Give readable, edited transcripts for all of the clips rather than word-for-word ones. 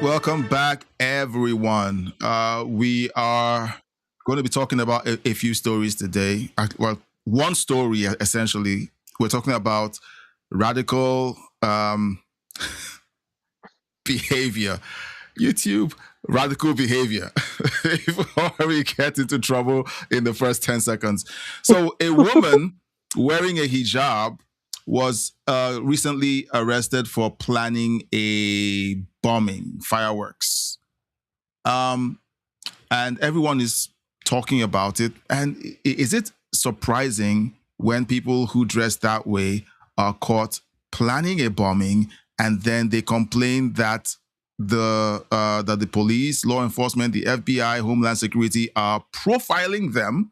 Welcome back, everyone. We are going to be talking about a few stories today. Well, one story essentially. We're talking about radical behavior. YouTube, radical behavior. Before we get into trouble in the first 10 seconds. So, a woman wearing a hijab was recently arrested for planning a bombing, fireworks. Um, and everyone is talking about it. And is it surprising when people who dress that way are caught planning a bombing and then they complain that the police, law enforcement, the FBI, Homeland Security are profiling them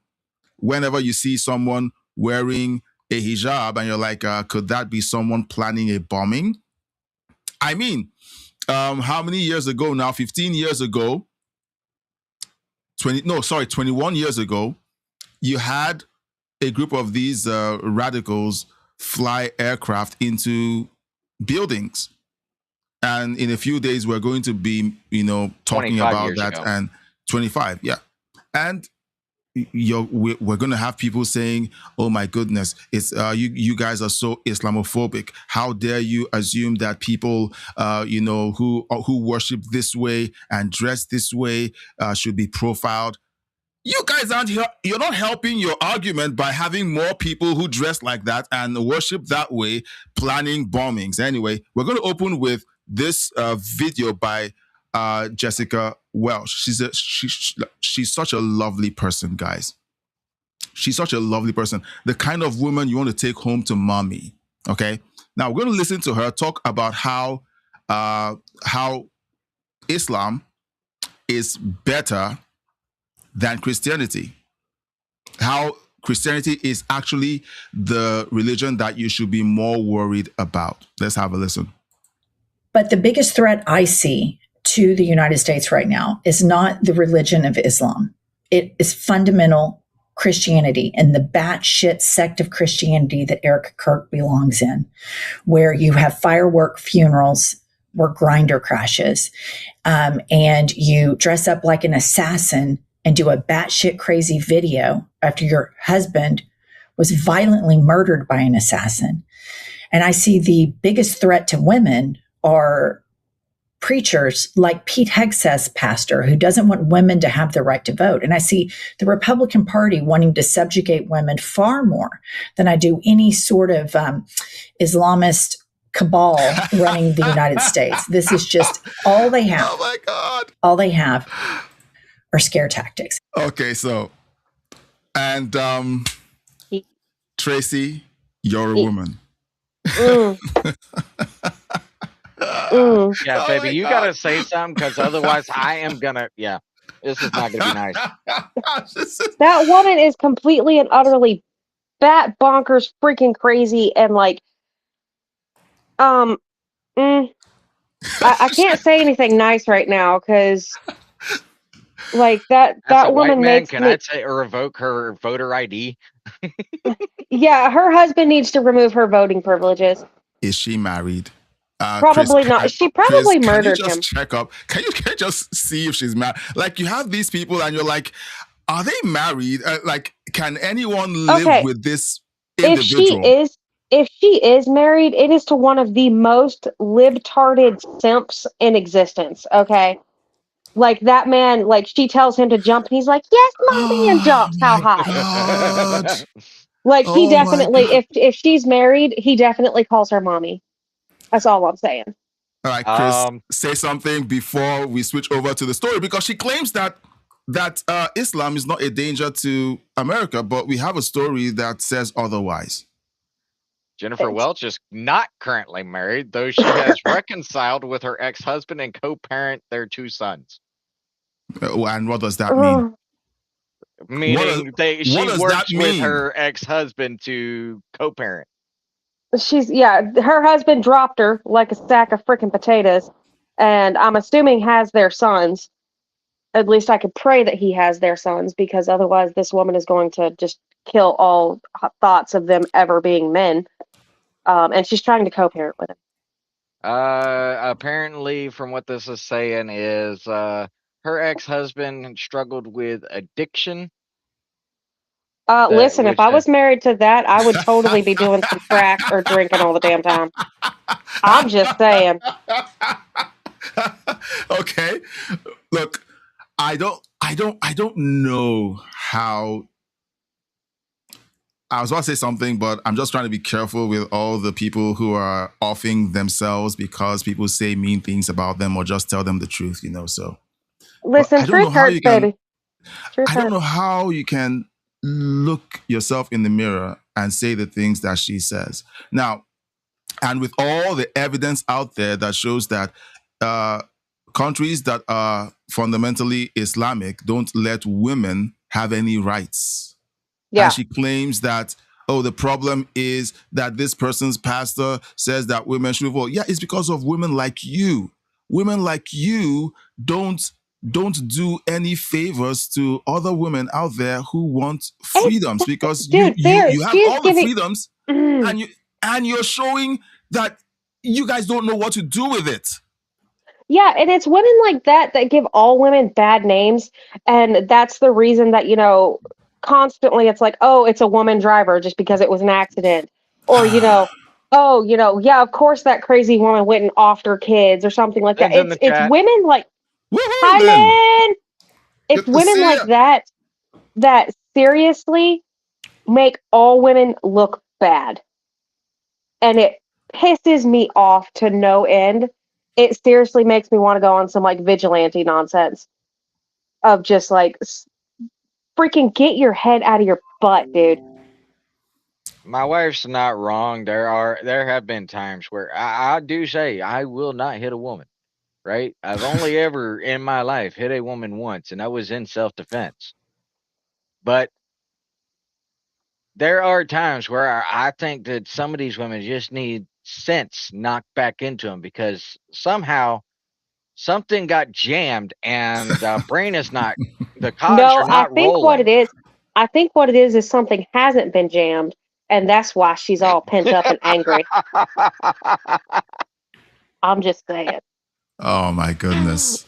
whenever you see someone wearing a hijab and you're like, could that be someone planning a bombing? I mean, how many years ago now? 15 years ago, 21 years ago, you had a group of these radicals fly aircraft into buildings. And in a few days, we're going to be, talking about that. Ago. And 25, yeah. And we're going to have people saying, "Oh my goodness, it's you guys are so Islamophobic. How dare you assume that people, who worship this way and dress this way, should be profiled?" You guys aren't here. You're not helping your argument by having more people who dress like that and worship that way planning bombings. Anyway, we're going to open with this video by Jessica Welsh. She's such a lovely person, guys. She's such a lovely person. The kind of woman you want to take home to mommy. Okay. Now we're going to listen to her talk about how Islam is better than Christianity. How Christianity is actually the religion that you should be more worried about. Let's have a listen. But the biggest threat I see to the United States right now is not the religion of Islam. It is fundamental Christianity and the batshit sect of Christianity that Eric Kirk belongs in, where you have firework funerals where Grinder crashes, and you dress up like an assassin and do a batshit crazy video after your husband was violently murdered by an assassin. And I see the biggest threat to women are preachers like Pete Hegseth's pastor, who doesn't want women to have the right to vote. And I see the Republican Party wanting to subjugate women far more than I do any sort of Islamist cabal running the United States. This is just all they have. Oh my God. All they have are scare tactics. Okay, so, and Tracy, you're a woman. Yeah, baby, you gotta say something because otherwise I am gonna. Yeah, this is not gonna be nice. That woman is completely and utterly bat bonkers, freaking crazy, and like, I can't say anything nice right now because, like that woman makes me. Can I say or revoke her voter ID? Yeah, her husband needs to remove her voting privileges. Is she married? Probably not. She probably murdered him. Can you just check up? Can you just see if she's married? Like, you have these people and you're like, are they married? Like, can anyone live with this individual? If she is married, it is to one of the most libtarded simps in existence. Okay. Like that man, like she tells him to jump and he's like, "Yes, mommy," and jumps how high. Like he definitely, if she's married, he definitely calls her mommy. That's all I'm saying. All right, Chris, say something before we switch over to the story, because she claims that Islam is not a danger to America, but we have a story that says otherwise. Jennifer Welch is not currently married, though she has reconciled with her ex-husband and co-parent their 2 sons. And what does that mean? Meaning she works with her ex-husband to co-parent. Her husband dropped her like a sack of freaking potatoes, and I'm assuming has their sons. At least I could pray that he has their sons, because otherwise this woman is going to just kill all thoughts of them ever being men. And she's trying to co-parent with him. Apparently, from what this is saying, is her ex-husband struggled with addiction. Listen, if Which I was married to that, I would totally be doing some crack or drinking all the damn time. I'm just saying. Okay. Look, I don't know how. I was about to say something, but I'm just trying to be careful with all the people who are offing themselves because people say mean things about them or just tell them the truth, you know. So, but Listen, truth hurts, baby. Truth I don't hurts. know how you can look yourself in the mirror and say the things that she says. Now, and with all the evidence out there that shows that uh, countries that are fundamentally Islamic don't let women have any rights. And Yeah. she claims that, oh, the problem is that this person's pastor says that women should vote. Yeah, it's because of women like you. Women like you don't do any favors to other women out there who want freedoms because Dude, you she have is all the giving. freedoms and you're showing that you guys don't know what to do with it. Yeah, and it's women like that that give all women bad names, and that's the reason that, constantly it's like, oh, it's a woman driver just because it was an accident. Or, oh, yeah, of course that crazy woman went and offed her kids or something like that. Lynn's in the It's chat. women like, Woohoo, hi, Lynn. Lynn! It's Good to women see like you. that seriously make all women look bad. And it pisses me off to no end. It seriously makes me want to go on some like vigilante nonsense of just like freaking get your head out of your butt, dude. My wife's not wrong. There have been times where I do say I will not hit a woman. Right? I've only ever in my life hit a woman once, and that was in self-defense. But there are times where I think that some of these women just need sense knocked back into them because somehow something got jammed and the brain is not, the cogs No, are not rolling. I think what it is something hasn't been jammed, and that's why she's all pent up and angry. I'm just saying. Oh my goodness.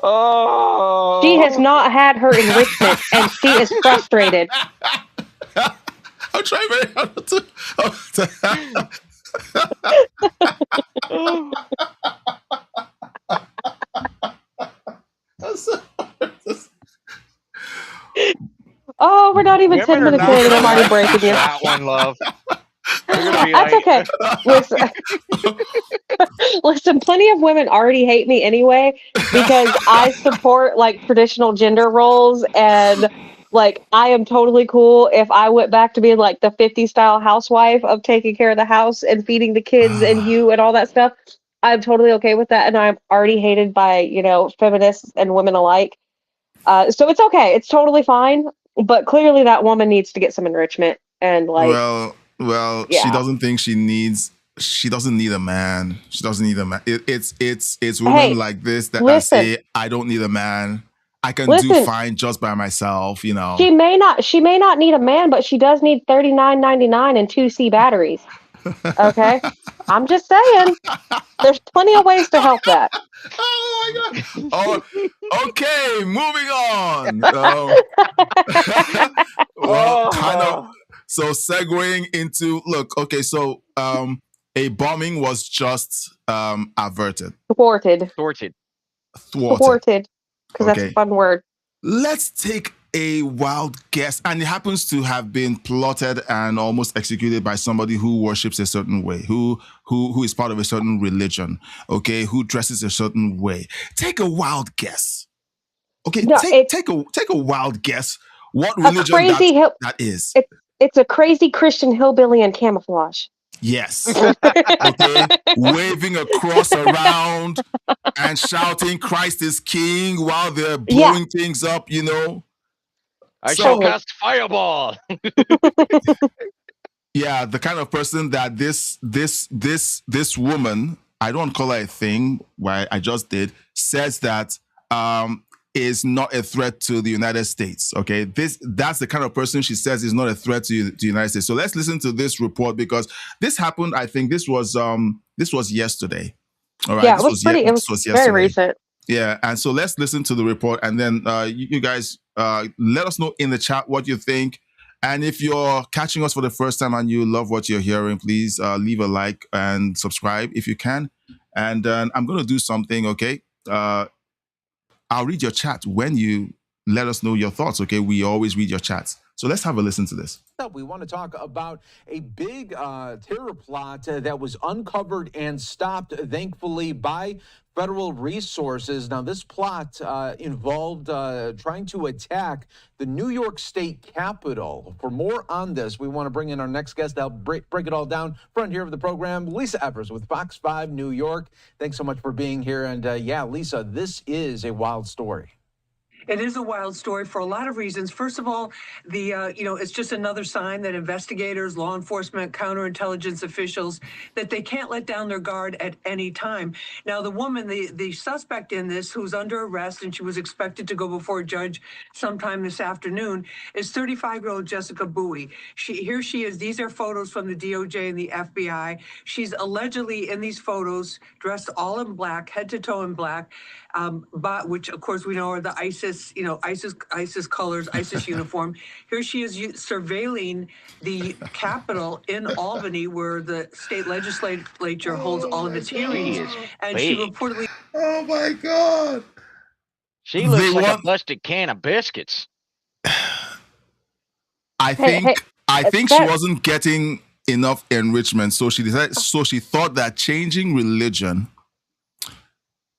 She has Oh, not had her enrichment, and she is frustrated. I'm trying very hard to. Oh, we're not even women 10 are minutes not in, and gonna I'm already like you breaking for you. that one, love. They're gonna be That's like, okay. Listen, plenty of women already hate me anyway because I support like traditional gender roles, and like I am totally cool if I went back to being like the 50 style housewife of taking care of the house and feeding the kids and you and all that stuff. I'm totally okay with that, and I'm already hated by, feminists and women alike. So it's okay. It's totally fine. But clearly that woman needs to get some enrichment, and like, well, she yeah. doesn't think she needs. She doesn't need a man. She doesn't need a man. It's women Hey, like this that listen, say, "I don't need a man. I can do listen. fine just by myself." You know. She may not need a man, but she does need $39.99 and 2C batteries. Okay? I'm just saying. There's plenty of ways to help that. Oh my god. Oh, okay. Moving on. Well, kind of. oh, So segueing into look. Okay, so a bombing was just averted, Thwarted. sorted. thwarted. Thwarted. Because that's a Okay, fun word. let's take a wild guess, and it happens to have been plotted and almost executed by somebody who worships a certain way, who is part of a certain religion. Okay, who dresses a certain way. Take a wild guess. Okay, No, it's take a wild guess. What a religion crazy hill. that is? It's a crazy Christian hillbilly in camouflage. Yes. Okay, waving a cross around and shouting Christ is King while they're Yeah, blowing things up, you know. I shall So totally. cast fireball. yeah, the kind of person that this woman, I don't call her a thing, why I just did, says that is not a threat to the United States. Okay, that's the kind of person she says is not a threat to the United States. So let's listen to this report because this happened. I think this was yesterday. All right, Yeah, it was pretty. It was this was very yesterday. recent. Yeah, and so let's listen to the report, and then you guys let us know in the chat what you think. And if you're catching us for the first time and you love what you're hearing, please leave a like and subscribe if you can. And I'm going to do something, okay? I'll read your chat when you let us know your thoughts, okay? We always read your chats. So let's have a listen to this. We want to talk about a big terror plot that was uncovered and stopped, thankfully, by federal resources. Now, this plot involved trying to attack the New York State Capitol. For more on this, we want to bring in our next guest to help break it all down. Front here of the program, Lisa Evers with Fox 5 New York. Thanks so much for being here. And yeah, Lisa, this is a wild story. It is a wild story for a lot of reasons. First of all, it's just another sign that investigators, law enforcement, counterintelligence officials, that they can't let down their guard at any time. Now, the woman, the suspect in this, who's under arrest, and she was expected to go before a judge sometime this afternoon, is 35-year-old Jessica Bowie. Here she is. These are photos from the DOJ and the FBI. She's allegedly in these photos dressed all in black, head to toe in black, but which of course we know are the ISIS colors, ISIS uniform. Here she is surveilling the Capitol in Albany, where the state legislature holds all of its hearings. And she reportedly. Oh my God. She looks like a busted can of biscuits. I think she wasn't getting enough enrichment, so she decided. So she thought that changing religion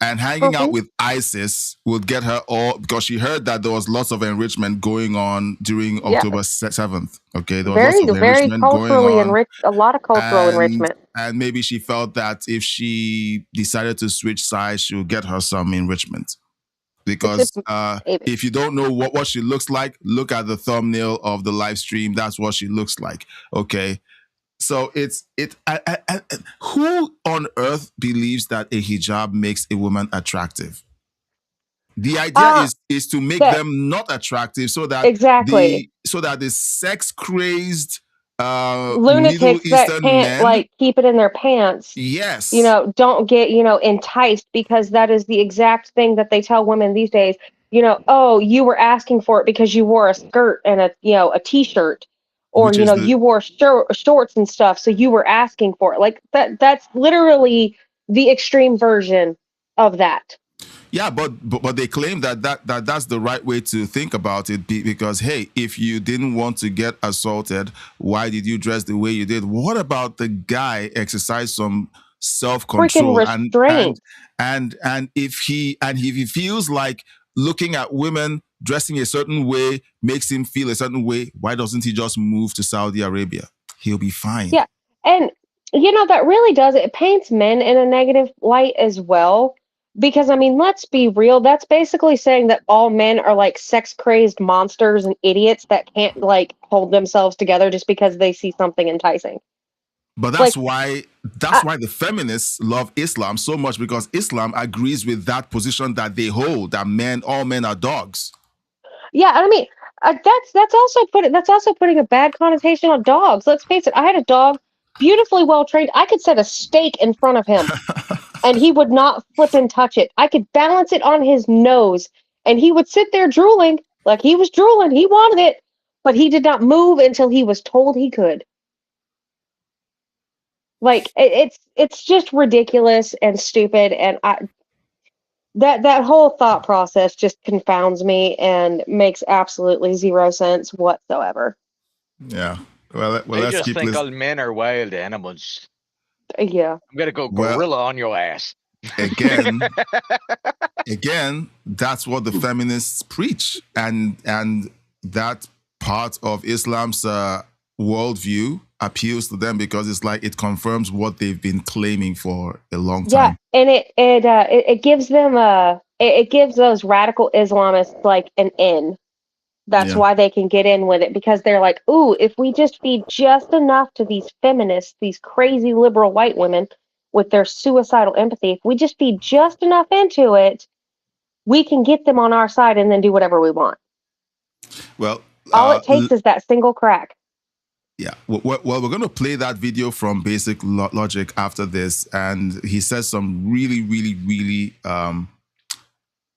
and hanging out with ISIS would get her all, because she heard that there was lots of enrichment going on during October 7th. Okay, there was lots of very enrichment culturally going on, enriched, a lot of cultural enrichment. and maybe she felt that if she decided to switch sides, she would get her some enrichment. Because if you don't know what she looks like, look at the thumbnail of the live stream. That's what she looks like. Okay. So who on earth believes that a hijab makes a woman attractive? The idea is to make them not attractive, so that the sex crazed lunatics that can't men, keep it in their pants. Yes. Don't get, enticed, because that is the exact thing that they tell women these days. Oh, you were asking for it because you wore a skirt and a t-shirt. Or, you wore shorts and stuff, so you were asking for it. Like that's literally the extreme version of that. Yeah, but they claim that's the right way to think about it, because, hey, if you didn't want to get assaulted, why did you dress the way you did? What about the guy exercise some self-control and if he feels like looking at women dressing a certain way makes him feel a certain way, why doesn't he just move to Saudi Arabia? He'll be fine. Yeah, and that really does, it paints men in a negative light as well. Because, let's be real, that's basically saying that all men are like sex-crazed monsters and idiots that can't hold themselves together just because they see something enticing. But that's why the feminists love Islam so much, because Islam agrees with that position that they hold, that all men are dogs. Yeah, that's also putting a bad connotation on dogs. Let's face it, I had a dog, beautifully well trained. I could set a steak in front of him and he would not flip and touch it. I could balance it on his nose and he would sit there drooling like he was drooling. He wanted it, but he did not move until he was told he could. It's just ridiculous and stupid, and that whole thought process just confounds me and makes absolutely zero sense whatsoever. Yeah. Well, they just think all men are wild animals. Yeah. I'm gonna go gorilla on your ass. Again, that's what the feminists preach, and that part of Islam's worldview appeals to them, because it's like it confirms what they've been claiming for a long time. Yeah, and it gives them it gives those radical Islamists an in. That's why they can get in with it, because they're like, ooh, if we just feed just enough to these feminists, these crazy liberal white women with their suicidal empathy, if we just feed just enough into it, we can get them on our side and then do whatever we want. Well, all it takes is that single crack. Yeah. Well, we're going to play that video from Basic Logic after this, and he says some really, really, really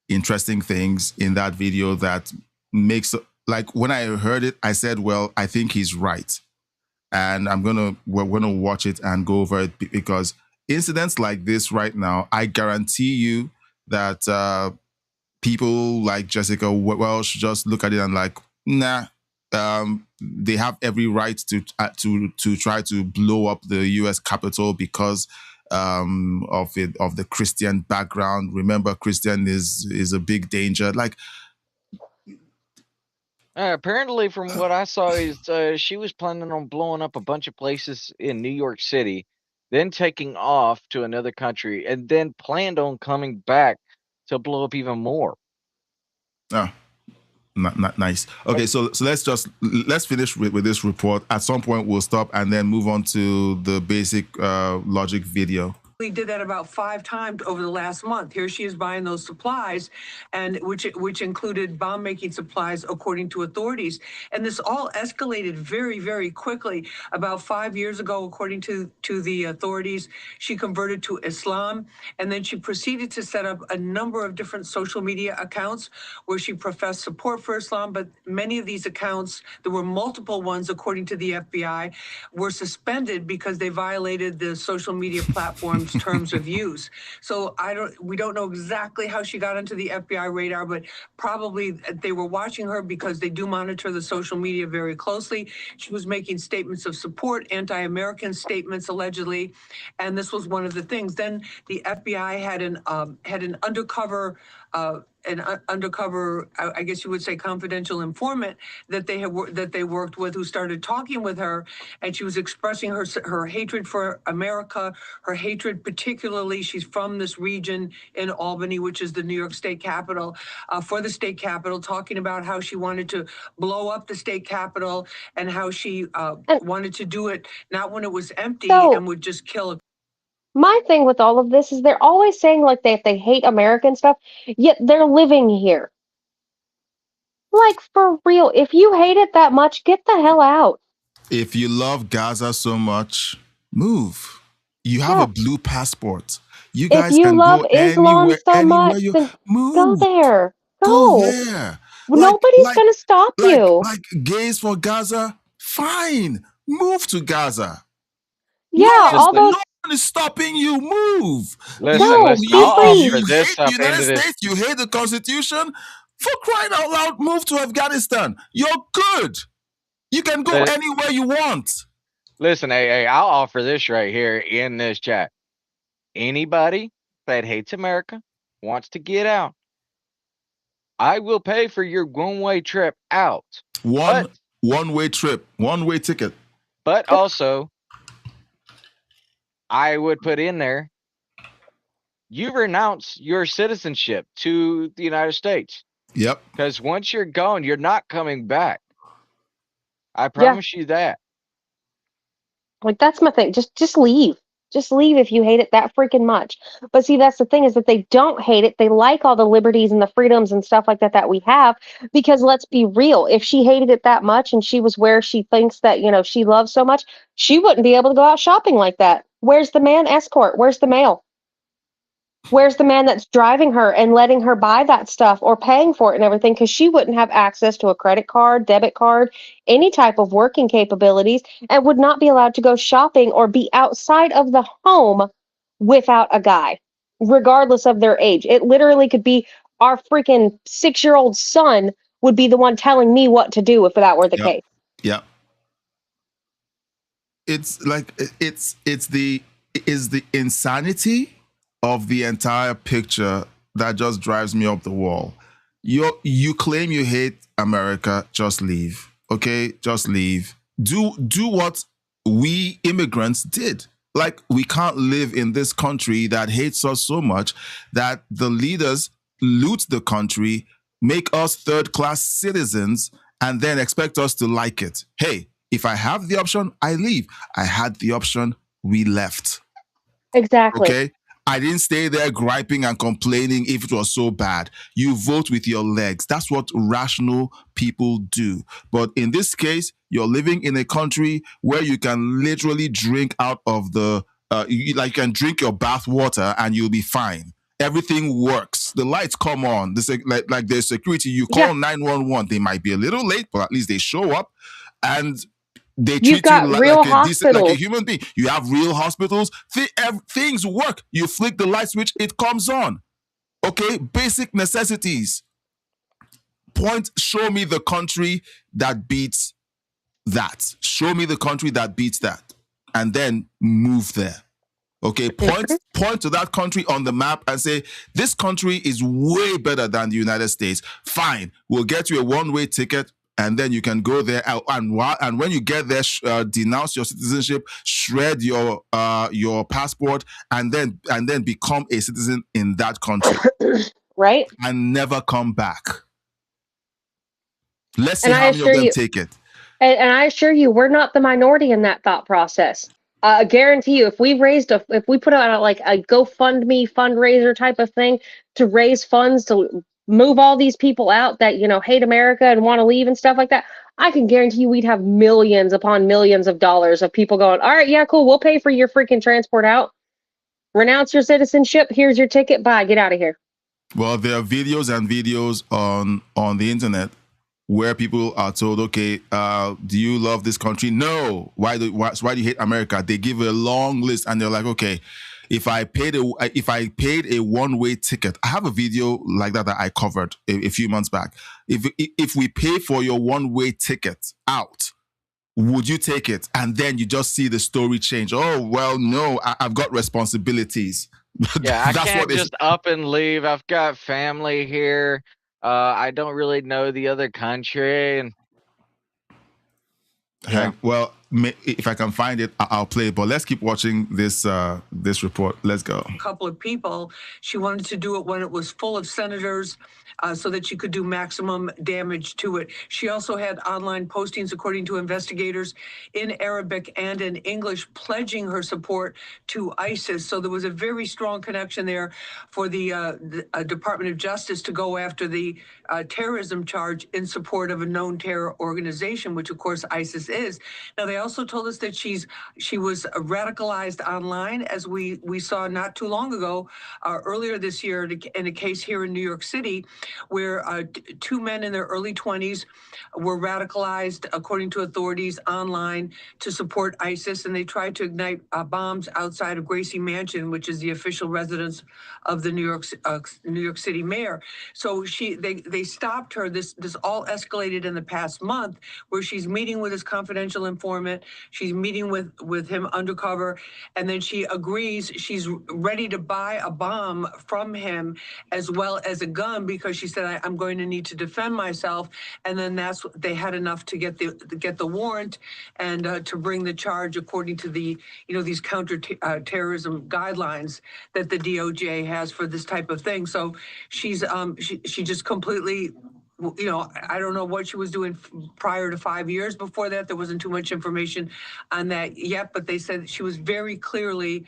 interesting things in that video that makes, like, when I heard it, I said, well, I think he's right, and we're gonna watch it and go over it, because incidents like this right now, I guarantee you that people like Jessica Welsh just look at it and like, nah. They have every right to try to blow up the U.S. Capitol because of the Christian background. Remember, Christian is a big danger. Like, Apparently, from what I saw, is she was planning on blowing up a bunch of places in New York City, then taking off to another country, and then planned on coming back to blow up even more. ah, not nice. Okay, so let's finish with this report. At some point, we'll stop and then move on to the Basic Logic video. We did that about 5 times over the last month. Here she is buying those supplies, and which included bomb-making supplies, according to authorities. And this all escalated very, very quickly. About 5 years ago, according to the authorities, she converted to Islam, and then she proceeded to set up a number of different social media accounts where she professed support for Islam. But many of these accounts, there were multiple ones, according to the FBI, were suspended because they violated the social media platform's terms of use. So we don't know exactly how she got onto the FBI radar, but probably they were watching her because they do monitor the social media very closely. She was making statements of support, anti-American statements allegedly, and this was one of the things. Then the FBI had an undercover I guess you would say, confidential informant that they worked with, who started talking with her, and she was expressing her hatred for America, her hatred particularly, she's from this region in Albany, which is the New York State Capitol, for the state Capitol, talking about how she wanted to blow up the state Capitol and how she wanted to do it not when it was empty and would just kill. My thing with all of this is they're always saying like they hate American stuff, yet they're living here. Like, for real, if you hate it that much, get the hell out. If you love Gaza so much, move. You have a blue passport. You guys if you can love go Islam so much, you then go move. there. Go there. Nobody's gonna stop you. Like gays for Gaza, fine. Move to Gaza. Yeah, all those. No one is stopping you. Move. Listen, No, I'll You offer this hate up the United into this. States. You hate the Constitution. For crying out loud, move to Afghanistan. You're good. You can go anywhere you want. Listen, hey, I'll offer this right here in this chat. Anybody that hates America, wants to get out, I will pay for your one-way trip out. One-way trip, one-way ticket. But also, I would put in there, you renounce your citizenship to the United States. Yep. Because once you're gone, you're not coming back. I promise you that. Like, that's my thing. Just leave. Just leave if you hate it that freaking much. But see, that's the thing, is that they don't hate it. They like all the liberties and the freedoms and stuff like that we have. Because let's be real, if she hated it that much and she was where she thinks that, she loves so much, she wouldn't be able to go out shopping like that. Where's the man escort? Where's the male? Where's the man that's driving her and letting her buy that stuff or paying for it and everything? Because she wouldn't have access to a credit card, debit card, any type of working capabilities, and would not be allowed to go shopping or be outside of the home without a guy, regardless of their age. It literally could be our freaking 6-year-old son would be the one telling me what to do if that were the case. Yeah. It's like, it's the insanity of the entire picture that just drives me up the wall. You claim you hate America, just leave. Okay? Just leave. Do what we immigrants did. Like, we can't live in this country that hates us so much that the leaders loot the country, make us third-class citizens, and then expect us to like it. Hey, if I have the option, I leave. I had the option, we left. Exactly. Okay? I didn't stay there griping and complaining if it was so bad. You vote with your legs. That's what rational people do. But in this case, you're living in a country where you can literally drink out of the, you can drink your bath water and you'll be fine. Everything works. The lights come on. Like there's security. You call 911. They might be a little late, but at least they show up. And they You've treat you got real like a decent, like a hospitals. human being. You have real hospitals. Things work. You flick the light switch, it comes on. Okay, basic necessities. Show me the country that beats that. Show me the country that beats that, and then move there. Okay, point to that country on the map and say, this country is way better than the United States. Fine, we'll get you a one-way ticket, and then you can go there. And when you get there, denounce your citizenship, shred your passport, and then become a citizen in that country, right? and never come back. Let's see how many of them take it. And I assure you, we're not the minority in that thought process. I guarantee you, if we put out like a GoFundMe fundraiser type of thing to raise funds to move all these people out that, hate America and want to leave and stuff like that, I can guarantee you we'd have millions upon millions of dollars of people going, all right, yeah, cool, we'll pay for your freaking transport out. Renounce your citizenship. Here's your ticket. Bye. Get out of here. Well, there are videos on the internet where people are told, okay, do you love this country? No. Why do you hate America? They give a long list, and they're like, okay, if I paid a one-way ticket, I have a video like that I covered a few months back. If we pay for your one-way ticket out, would you take it? And then you just see the story change. Oh, well, no, I've got responsibilities. Yeah, I can't just up and leave. I've got family here. I don't really know the other country. And well, if I can find it, I'll play it. But let's keep watching this report. Let's go. A couple of people. She wanted to do it when it was full of senators, so that she could do maximum damage to it. She also had online postings, according to investigators, in Arabic and in English, pledging her support to ISIS. So there was a very strong connection there for the Department of Justice to go after the terrorism charge in support of a known terror organization, which of course ISIS is. Now they also told us that she was radicalized online, as we saw not too long ago, earlier this year, in a case here in New York City, where two men in their early 20s were radicalized, according to authorities, online to support ISIS, and they tried to ignite bombs outside of Gracie Mansion, which is the official residence of the New York City mayor. So they stopped her. This all escalated in the past month, where she's meeting with his confidential informant. She's meeting with him undercover, and then she agrees she's ready to buy a bomb from him as well as a gun, because she said, I'm going to need to defend myself. And then they had enough to get the warrant and to bring the charge according to the these counter-terrorism guidelines that the DOJ has for this type of thing. So she just completely, I don't know what she was doing prior to 5 years before that. There wasn't too much information on that yet, but they said she was very clearly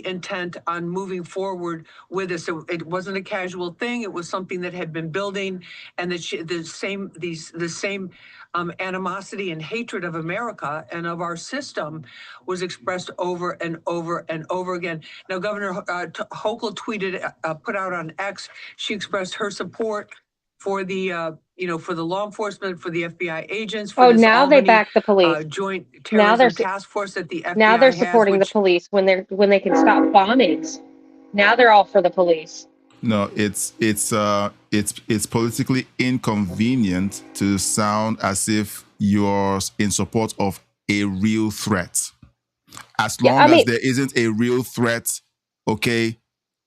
intent on moving forward with this. So it wasn't a casual thing. It was something that had been building, and that the same animosity and hatred of America and of our system was expressed over and over and over again. Now, Governor Hochul put out on X, she expressed her support for the for the law enforcement, for the FBI agents. For this now Albany, they back the police. Joint terrorism task force that the FBI now they're supporting the police when they can stop bombings. Now they're all for the police. No, it's politically inconvenient to sound as if you're in support of a real threat. As long as there isn't a real threat, okay,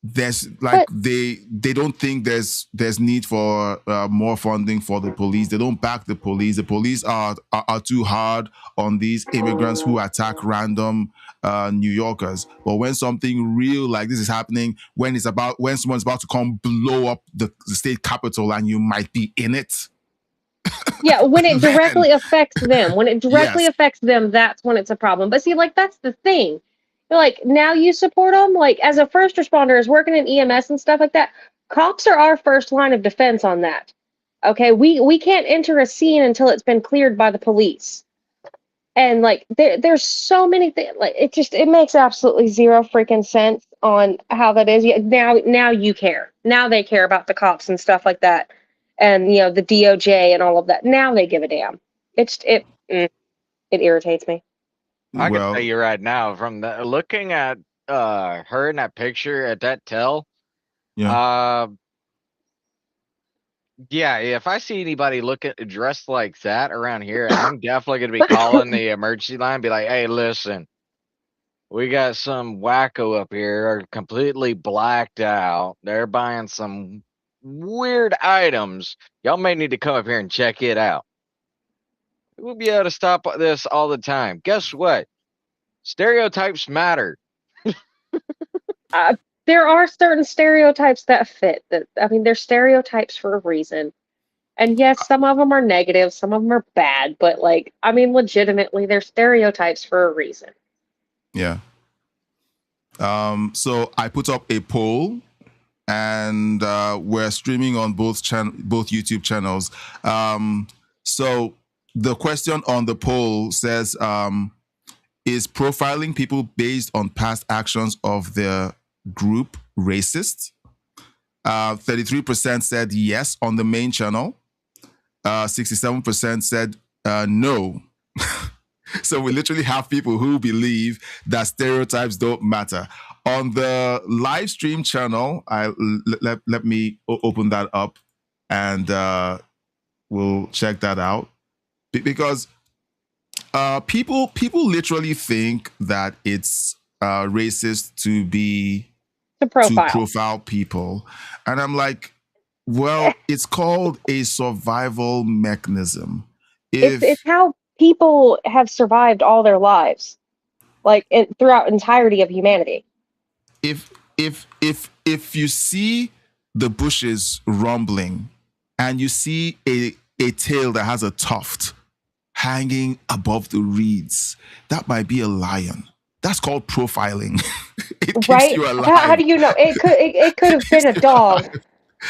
there's they don't think there's need for more funding for the police. They don't back the police. The police are too hard on these immigrants who attack random New Yorkers. But when something real like this is happening, when someone's about to come blow up the state capitol and you might be in it. Yeah, when it directly affects them, that's when it's a problem. But see, that's the thing. They're like, now you support them? Like, as a first responder, as working in EMS and stuff like that, cops are our first line of defense on that. Okay, we can't enter a scene until it's been cleared by the police. And like there's so many things, like it makes absolutely zero freaking sense on how that is. Now you care. Now they care about the cops and stuff like that. And the DOJ and all of that. Now they give a damn. It irritates me. I can tell Well, you right now, from looking at her in that picture at that tell, yeah. yeah, if I see anybody dressed like that around here, I'm definitely gonna be calling the emergency line, be like, "Hey, listen, we got some wacko up here, are completely blacked out. They're buying some weird items. Y'all may need to come up here and check it out. We'll be able to stop this all the time. Guess what? Stereotypes matter." There are certain stereotypes that fit. They're stereotypes for a reason. And yes, some of them are negative, some of them are bad, but legitimately, they're stereotypes for a reason. Yeah. So I put up a poll, and we're streaming on both YouTube channels. So the question on the poll says, is profiling people based on past actions of their group racist? 33% said yes on the main channel. 67% said no. So we literally have people who believe that stereotypes don't matter. On the live stream channel, let me open that up, and we'll check that out, because people literally think that it's racist to profile people, and I'm like, well, it's called a survival mechanism. It's how people have survived all their lives, like throughout entirety of humanity. If you see the bushes rumbling, and you see a tail that has a tuft hanging above the reeds, that might be a lion. That's called profiling. It keeps you alive. How do you know? It could have been a dog.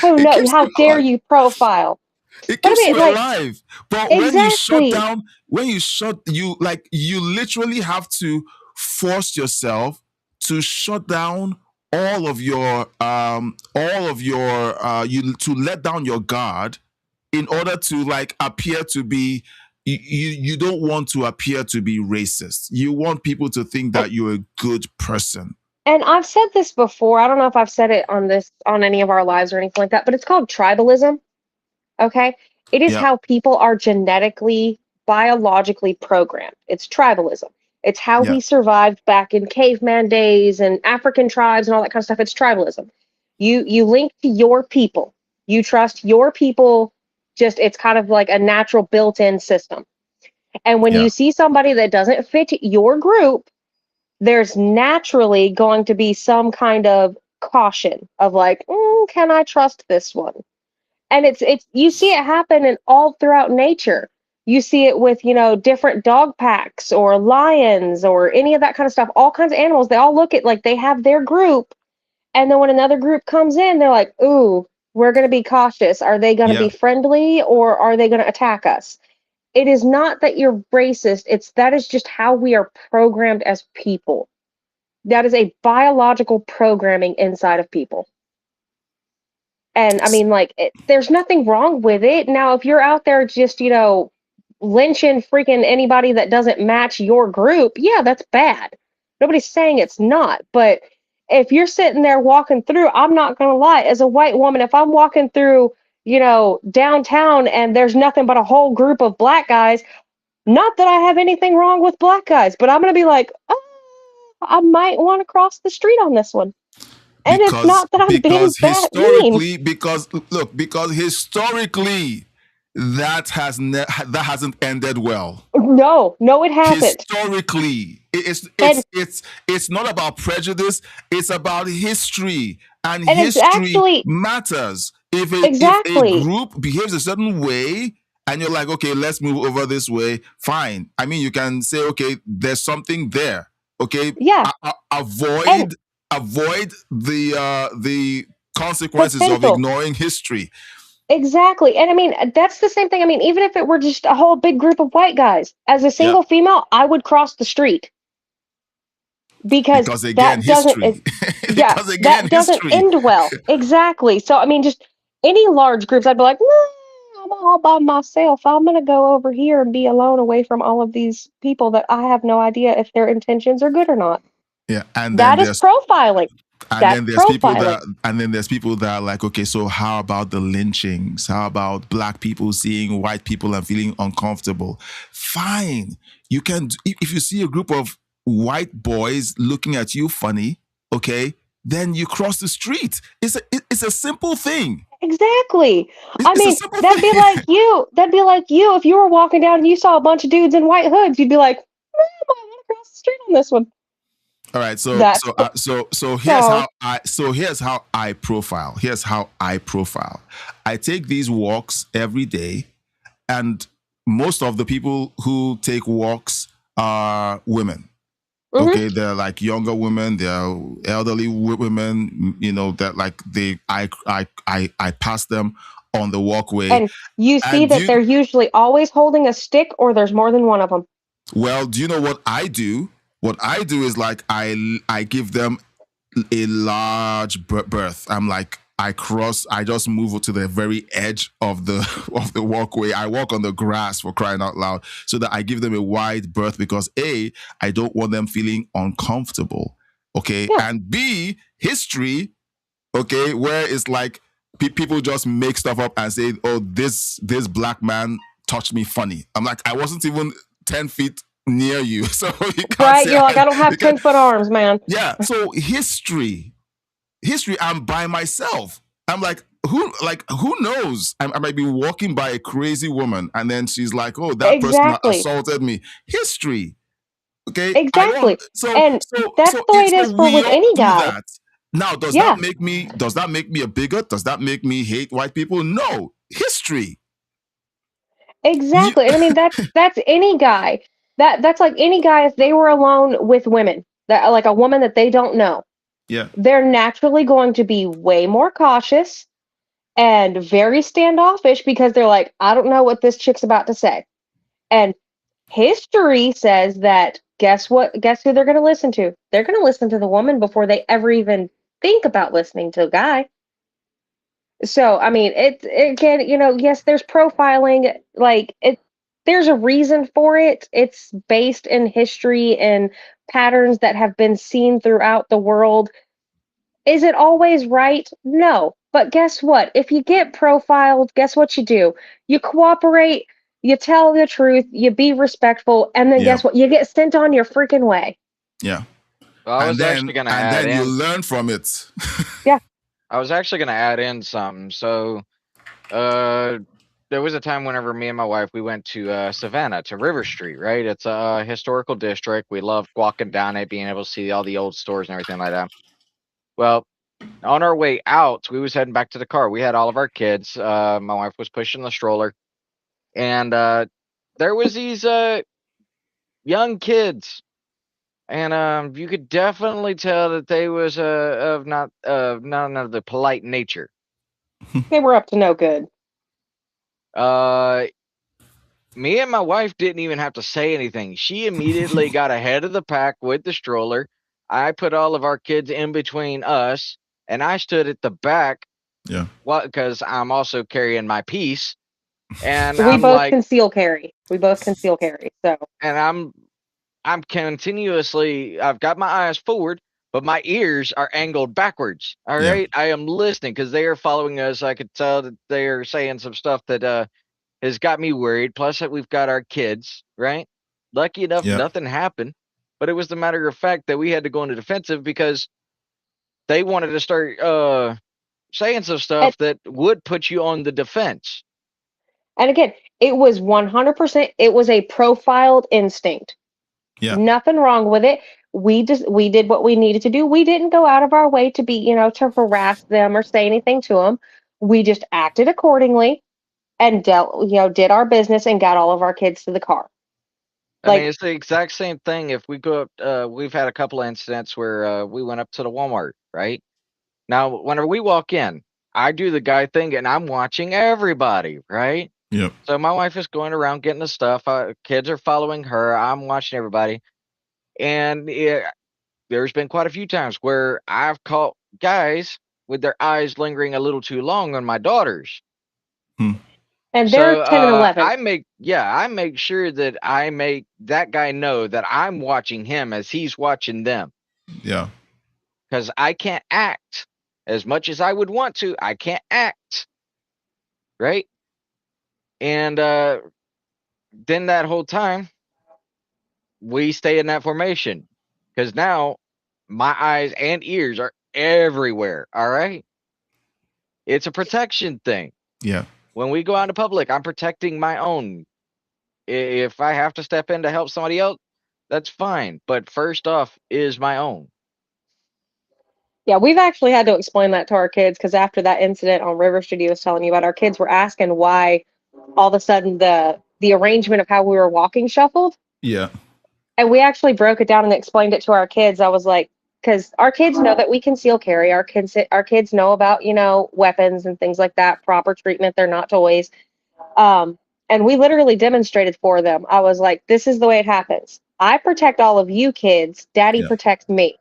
Who knows? How dare you profile? It keeps you alive. But exactly. when you literally have to force yourself to shut down all of your to let down your guard in order to appear to be, you don't want to appear to be racist. You want people to think that you're a good person. And I've said this before. I don't know if I've said it on any of our lives or anything like that, but it's called tribalism. Okay? It is how people are genetically, biologically programmed. It's tribalism. It's how we survived back in caveman days and African tribes and all that kind of stuff. It's tribalism. You link to your people. You trust your people. It's kind of like a natural built-in system. And when you see somebody that doesn't fit your group, there's naturally going to be some kind of caution of like, can I trust this one? And it's you see it happen in all throughout nature. You see it with, different dog packs or lions or any of that kind of stuff. All kinds of animals, they all look at like they have their group. And then when another group comes in, they're like, ooh, we're going to be cautious. Are they going to be friendly, or are they going to attack us? It is not that you're racist. That is just how we are programmed as people. That is a biological programming inside of people. And there's nothing wrong with it. Now, if you're out there just, lynching freaking anybody that doesn't match your group, yeah, that's bad. Nobody's saying it's not. But if you're sitting there walking through, I'm not going to lie, as a white woman, if I'm walking through, downtown and there's nothing but a whole group of black guys, not that I have anything wrong with black guys, but I'm going to be like, I might want to cross the street on this one. And it's not that I'm being historically, because historically, that hasn't ended well. No, it hasn't. Historically, it's not about prejudice. It's about history, and history matters. If a group behaves a certain way, and you're like, okay, let's move over this way, fine. I mean, you can say, okay, there's something there. Okay, Yeah. And avoid the consequences of potential. ignoring history. Exactly. And I mean, that's the same thing. I mean, even if it were just a whole big group of white guys, as a Yeah, single female, I would cross the street because because again, that doesn't, history. yeah, Because again, that doesn't history. end well. Exactly. So, I mean, just any large groups, I'd be like, no, I'm all by myself. I'm going to go over here and be alone away from all of these people that I have no idea if their intentions are good or not. Yeah, and then That is there's profiling. and That's then there's people profiling. that are like, okay, so how about the lynchings? How about black people seeing white people and feeling uncomfortable? Fine, you can. If you see a group of white boys looking at you funny, okay, then you cross the street. It's a simple thing. Exactly. It's, I it's a mean, simple that'd be thing. like you. That'd be like you if you were walking down and you saw a bunch of dudes in white hoods. You'd be like, I want to cross the street on this one. All right, That's so. here's how I profile. Here's how I profile. I take these walks every day, and most of the people who take walks are women. Mhm. Okay, they're like younger women, they're elderly women. You know that like I pass them on the walkway, And you see and that they're usually always holding a stick, or there's more than one of them. well, do you know what I do? What I do is like I give them a large berth. I'm like I just move to the very edge of the of the walkway. I walk on the grass, for crying out loud, so that I give them a wide berth because A, I don't want them feeling uncomfortable. Okay. Yeah. And B, history, okay, where it's like people just make stuff up and say, oh, this black man touched me funny. I'm like, I wasn't even 10 feet near you. So you can't Right? say You're like, I don't have 10-foot arms, man. yeah. So history, I'm by myself. I'm like, who knows? I might be walking by a crazy woman and then she's like, oh, that person Exactly. assaulted me. History. Okay. Exactly. So And that's the way it is for with we all any do guy. that. Now, does Yeah. that make me a bigot? Does that make me hate white people? No. History. Exactly. And I mean, that's any guy. That's like any guy if they were alone with women, that like a woman that they don't know. Yeah. They're naturally going to be way more cautious and very standoffish because they're like, I don't know what this chick's about to say. And history says that guess what? Guess who they're going to listen to? They're going to listen to the woman before they ever even think about listening to a guy. So, I mean, it again, yes, there's profiling, like there's a reason for it. It's based in history and patterns that have been seen throughout the world. Is it always right? No. But guess what? If you get profiled, guess what you do? You cooperate, you tell the truth, you be respectful, and then Yeah. guess what? You get sent on your freaking way. Yeah. Well, I was actually going to add you in. learn from it. Yeah. I was actually going to add in something. So, there was a time whenever me and my wife, we went to Savannah, to River Street, right? It's a historical district. We loved walking down it, being able to see all the old stores and everything like that. Well, on our way out, we was heading back to the car. We had all of our kids. My wife was pushing the stroller, and there was these young kids, and you could definitely tell that they was of not none of the polite nature. They were up to no good. Me and my wife didn't even have to say anything. She immediately got ahead of the pack with the stroller. I put all of our kids in between us, and I stood at the back. Yeah. Well, because I'm also carrying my piece, and We I'm both like, conceal carry. We both conceal carry. So, and I'm continuously. I've got my eyes forward, but my ears are angled backwards. All Yeah. right, I am listening because they are following us. I could tell that they are saying some stuff that has got me worried. Plus, that we've got our kids, right? Lucky enough, Yeah. nothing happened. But it was the matter of fact that we had to go into defensive because they wanted to start saying some stuff that would put you on the defense. and again, it was 100%, it was a profiled instinct. Yeah. Nothing wrong with it. We did what we needed to do. We didn't go out of our way to be, to harass them or say anything to them. We just acted accordingly and did our business and got all of our kids to the car. I mean, Like, it's the exact same thing. If we go up, we've had a couple of incidents where we went up to the Walmart, right? Now, whenever we walk in, I do the guy thing and I'm watching everybody, right? Yep. So my wife is going around getting the stuff. Kids are following her. I'm watching everybody. And there's been quite a few times where I've caught guys with their eyes lingering a little too long on my daughters. Hmm. and they're So 10 and 11. I make sure that I make that guy know that I'm watching him as he's watching them. Yeah. Because I can't act as much as I would want to. I can't act, right? And then that whole time we stay in that formation because now my eyes and ears are everywhere. All right, it's a protection thing. Yeah. When we go out in public, I'm protecting my own. If I have to step in to help somebody else, that's fine. But first off is my own. Yeah, we've actually had to explain that to our kids because after that incident on River Street, he was telling you about, our kids were asking why all of a sudden the arrangement of how we were walking shuffled. Yeah. And we actually broke it down and explained it to our kids. I was like, because our kids know that we conceal carry. Our kids know about, weapons and things like that, proper treatment. They're not toys. And we literally demonstrated for them. I was like, this is the way it happens. I protect all of you kids. Daddy Yeah. protects me.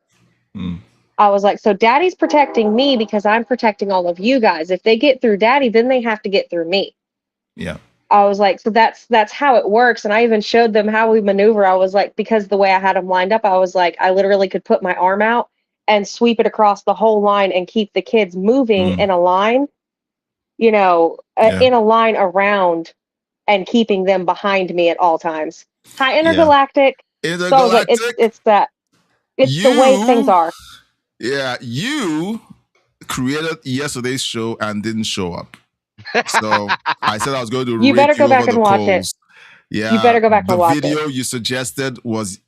Mm. I was like, so daddy's protecting me because I'm protecting all of you guys. If they get through daddy, then they have to get through me. Yeah. I was like, so that's how it works. And I even showed them how we maneuver. I was like, because the way I had them lined up, I was like, I literally could put my arm out and sweep it across the whole line and keep the kids moving Mm. in a line, Yeah. in a line around and keeping them behind me at all times. Hi, Yeah. intergalactic. So I was like, Intergalactic. it's the way things are. Yeah, you created yesterday's show and didn't show up. So I said I was going to You better rake you go back over the and watch it. coals. Yeah, You better go back the and watch video it. you suggested was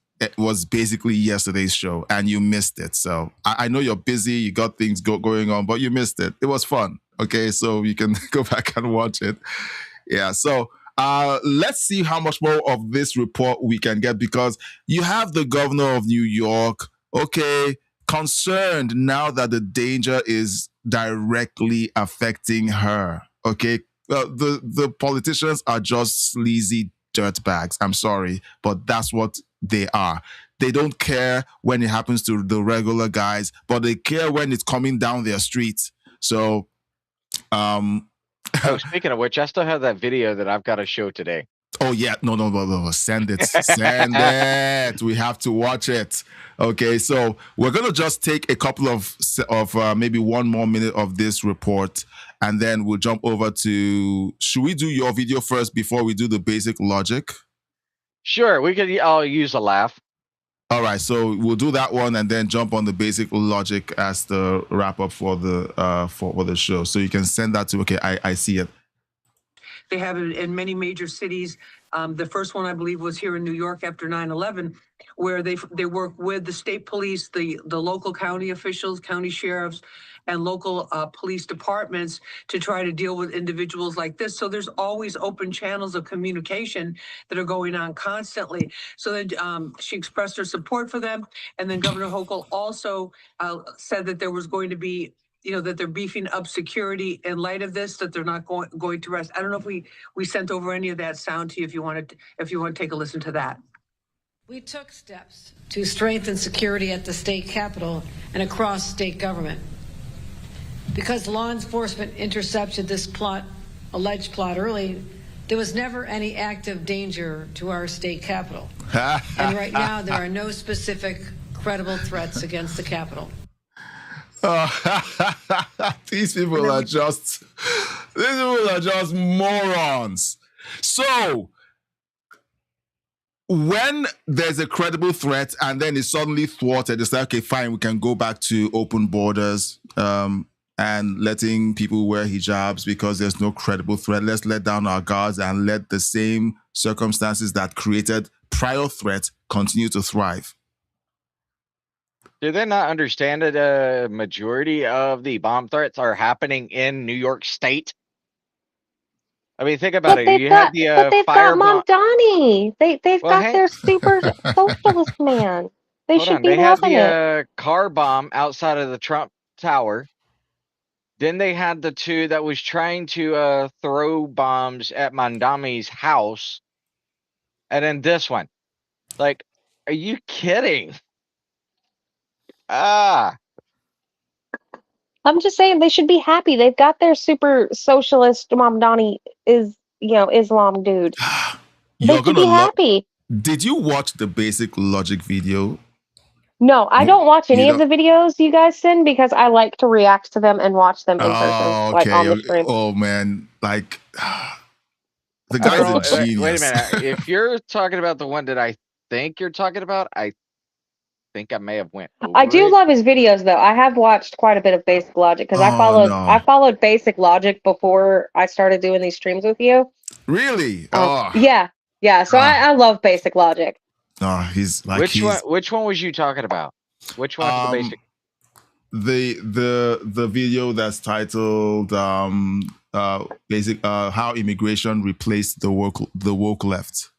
basically yesterday's show, and you missed it. So I know you're busy, you got things going on, but you missed it. It was fun. Okay, so you can go back and watch it. Yeah. So let's see how much more of this report we can get, because you have the governor of New York, okay, concerned now that the danger is directly affecting her. Okay. The politicians are just sleazy dirtbags. I'm sorry, but that's what they are. They don't care when it happens to the regular guys, but they care when it's coming down their street. So, Oh, speaking of which, I still have that video that I've got to show today. oh yeah, no, send it, send it. We have to watch it. Okay, so we're gonna just take a couple of maybe one more minute of this report, and then we'll jump over to. Should we do your video first before we do the basic logic? Sure, we could. I'll use a laugh. All right, so we'll do that one and then jump on the basic logic as the wrap up for the show. So you can send that to. Okay, I see it. They have it in many major cities. The first one, I believe, was here in New York after 9/11, where they work with the state police, the local county officials, county sheriffs, and local police departments to try to deal with individuals like this. So there's always open channels of communication that are going on constantly. So then she expressed her support for them. And then Governor Hochul also said that there was going to be, that they're beefing up security in light of this, that they're not going to rest. I don't know if we sent over any of that sound to you, if you want to take a listen to that. We took steps to strengthen security at the state capitol and across state government. Because law enforcement intercepted this alleged plot early, there was never any active danger to our state capitol. And right now, there are no specific credible threats against the capitol. These people are just morons. So when there's a credible threat and then it's suddenly thwarted, it's like, okay, fine, we can go back to open borders and letting people wear hijabs because there's no credible threat. Let's let down our guards and let the same circumstances that created prior threat continue to thrive. Do they not understand that a majority of the bomb threats are happening in New York State? I mean, think about But it. they've You had got, the but they've got firebomb. Mamdani. They've Well, got hey, their super socialist man. They hold should on. be They had loving the it. car bomb outside of the Trump Tower. Then they had the two that was trying to throw bombs at Mandami's house, and then this one. Like, are you kidding? Ah, I'm just saying they should be happy. They've got their super socialist Mamdani is Islam dude. They You're should gonna be love. happy. Did you watch the basic logic video? No, I don't watch You any of don't. the videos you guys send because I like to react to them and watch them in person, Oh, like okay. on the stream. Oh man, like the I guy's don't a know. Wait a genius. minute. If you're talking about the one that I think you're talking about, I think I may have went I over do it. love his videos though. I have watched quite a bit of Basic Logic because Oh I no, followed Basic Logic before I started doing these streams with you. really? Oh, Yeah, yeah. So ah, I love Basic Logic. no. He's like Which one? he's Which one was you talking about? Which one for the um basic? the video that's titled basic how immigration replaced the woke left.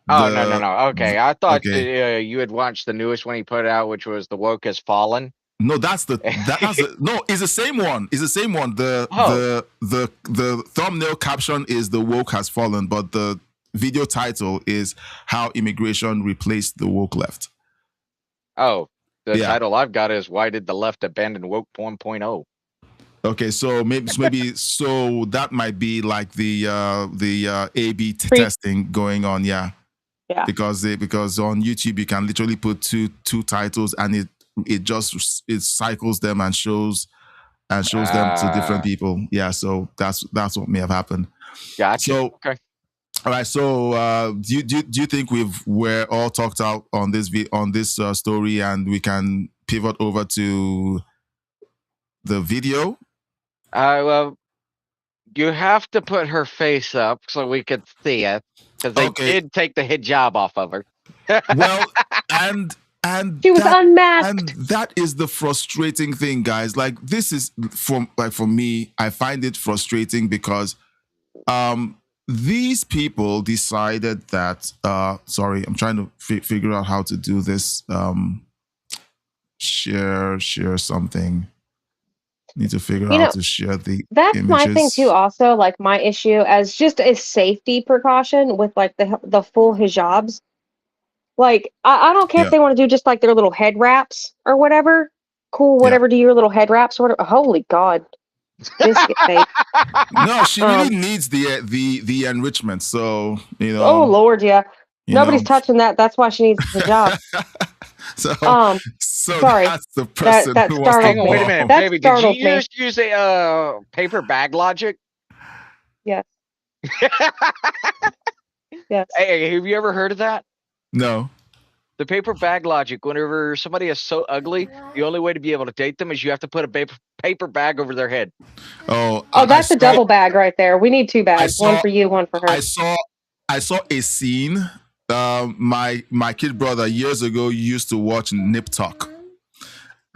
Oh, no, no, The no. Okay, I thought okay. you had watched the newest one he put out, which was "The Woke Has Fallen." No, no. It's the same one. It's the same one. Oh, The thumbnail caption is "The woke has fallen," but the video title is "How Immigration Replaced the Woke Left." oh. The Yeah. title I've got is "Why Did the Left Abandon Woke 1.0?" Okay, so maybe that might be like the A/B Pre- testing going on. Yeah, Yeah. because on YouTube you can literally put two titles and it cycles them and shows them to different people. Yeah, so that's what may have happened. Gotcha. So, Okay. all right. So, do you think we're all talked out on this story, and we can pivot over to the video? Well, you have to put her face up so we could see it because they Okay. did take the hijab off of her. Well, and She was and unmasked. that is the frustrating thing, guys. Like this is for me, I find it frustrating because these people decided that sorry, I'm trying to figure out how to do this. Share something. Need to figure out how to share the That's images. my thing too. Also, like my issue as just a safety precaution with like the full hijabs. Like I don't care if they want to do just like their little head wraps or whatever. Cool, whatever. Do your little head wraps or whatever. Holy God, biscuit face. No, she really needs the enrichment. So Oh Lord, yeah. Nobody's know. touching that. That's why she needs the hijab. So sorry. that's the person that who wants to Hang on, wait a minute, That baby. Did startled you me. just use a paper bag logic? Yes. Yes. Hey, have you ever heard of that? No. The paper bag logic. Whenever somebody is so ugly, the only way to be able to date them is you have to put a paper bag over their head. Oh, that's a double bag right there. We need two bags. One for you, one for her. I saw a scene. My kid brother years ago used to watch Nip Tuck.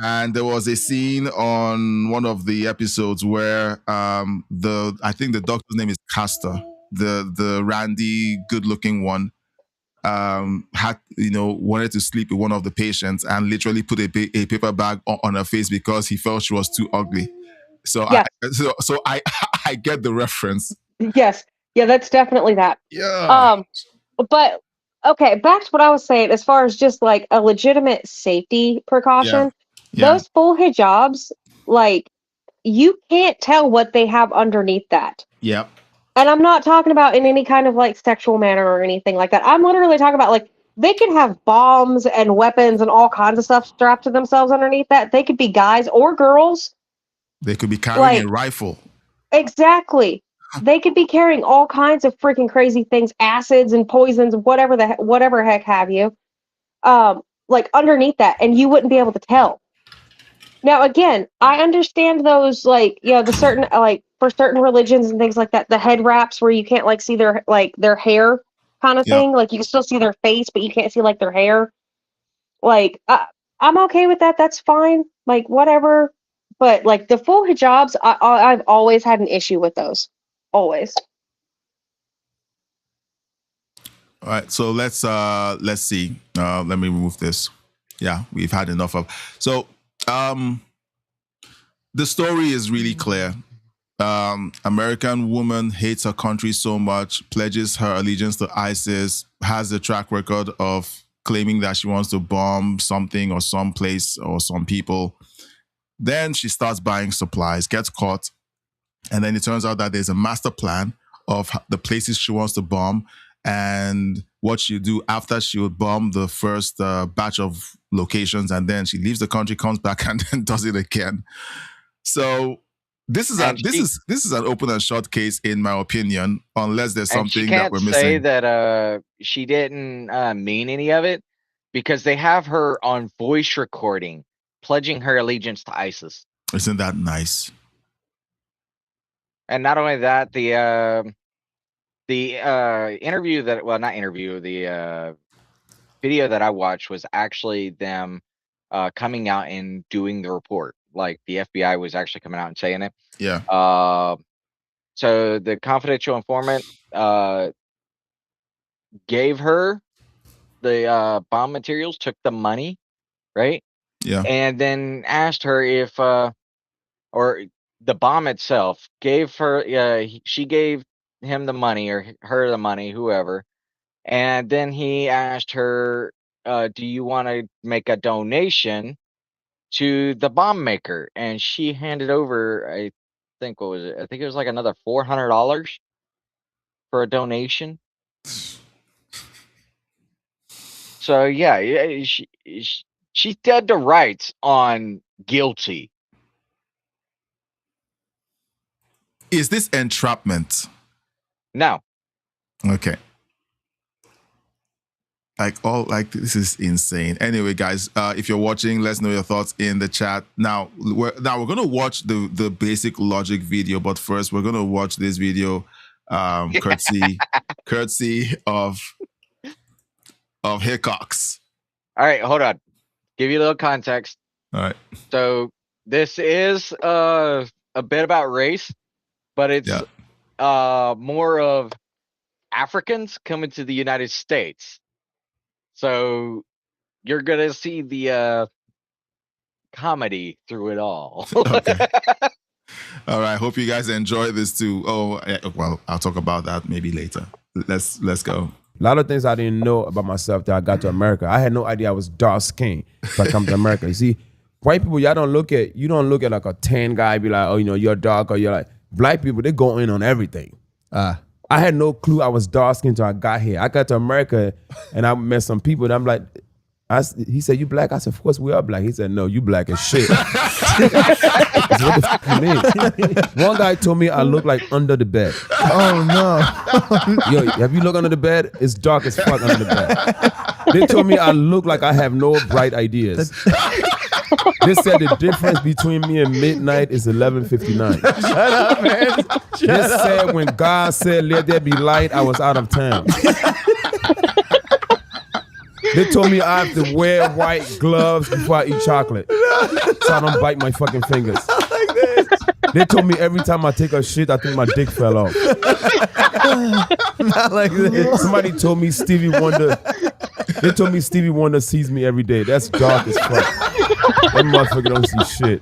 And there was a scene on one of the episodes where I think the doctor's name is Castor, the randy, good-looking one, wanted to sleep with one of the patients and literally put a paper bag on her face because he felt she was too ugly. So yeah. I get the reference. Yes. Yeah, that's definitely that. Yeah. But okay, back to what I was saying as far as just like a legitimate safety precaution. Yeah. Those full hijabs, like you can't tell what they have underneath that. Yep. And I'm not talking about in any kind of like sexual manner or anything like that. I'm literally talking about like they could have bombs and weapons and all kinds of stuff strapped to themselves underneath that. They could be guys or girls. They could be carrying a rifle. Exactly. They could be carrying all kinds of freaking crazy things, acids and poisons, whatever heck have you, like underneath that, and you wouldn't be able to tell. Now, again, I understand those, like, the certain, like, for certain religions and things like that, the head wraps where you can't, like, see their hair kind of thing. Like, you can still see their face, but you can't see, like, their hair. Like, I'm okay with that. That's fine. Like, whatever. But, like, the full hijabs, I've always had an issue with those. Always. All right, so let's see. Let me remove this. Yeah, we've had enough of. So the story is really clear. American woman hates her country so much, pledges her allegiance to ISIS, has a track record of claiming that she wants to bomb something or some place or some people. Then she starts buying supplies, gets caught, and then it turns out that there's a master plan of the places she wants to bomb and what she'll do after she would bomb the first batch of locations, and then she leaves the country, comes back, and then does it again. So this is an open and short case, in my opinion, unless there's something that we're missing. Say that she didn't mean any of it, because they have her on voice recording pledging her allegiance to ISIS. Isn't that nice? And not only that, the interview that, well, not interview, the video that I watched was actually them coming out and doing the report. Like the FBI was actually coming out and saying it. Yeah. So the confidential informant gave her the bomb materials, took the money, right? Yeah. And then asked her if, or the bomb itself gave her, she gave him the money, or her the money, whoever. And then he asked her, do you want to make a donation to the bomb maker? And she handed over, I think, what was it? I think it was like another $400 for a donation. So yeah, she dead to rights on guilty. Is this entrapment? No. Okay. This is insane. Anyway, guys, if you're watching, let's know your thoughts in the chat. Now we're gonna watch the basic logic video, but first we're gonna watch this video, courtesy of Hickox. All right, hold on. Give you a little context. All right. So this is a bit about race, but it's more of Africans coming to the United States. So you're gonna see the comedy through it all. Okay. All right. Hope you guys enjoy this too. Oh, well, I'll talk about that maybe later. Let's go. A lot of things I didn't know about myself that I got to America. I had no idea I was dark skinned if I come to America. You see, white people, you don't look at like a tan guy, be like, oh, you're dark, or you're like, black people, they go in on everything. I had no clue I was dark skinned until I got here. I got to America and I met some people and I'm like, he said, you black? I said, of course we are black. He said, no, you black as shit. I said, what the fuck you mean? One guy told me I look like under the bed. Oh no. Yo, have you looked under the bed? It's dark as fuck under the bed. They told me I look like I have no bright ideas. They said the difference between me and midnight is 11:59. Shut up, man. They said when God said let there be light, I was out of town. They told me I have to wear white gloves before I eat chocolate, so I don't bite my fucking fingers. Like this. They told me every time I take a shit, I think my dick fell off. Not like this. Somebody told me Stevie Wonder. They told me Stevie Wonder sees me every day. That's dark as fuck. That motherfucker don't see shit.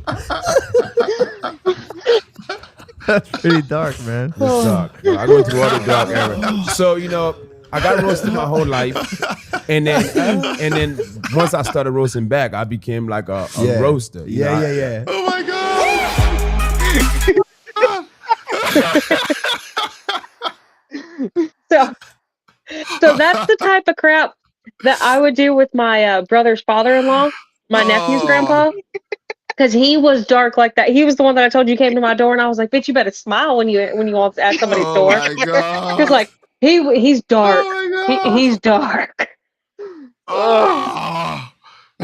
That's pretty dark, man. It's dark. I go through all the dark era. So I got roasted my whole life, and then once I started roasting back, I became like a roaster. Yeah. Oh my God. So that's the type of crap that I would do with my brother's father-in-law, my nephew's grandpa, because he was dark like that. He was the one that I told you came to my door, and I was like, "Bitch, you better smile when you walk at somebody's door." Oh my God. Because like he's dark. Oh my God. He's dark. Oh.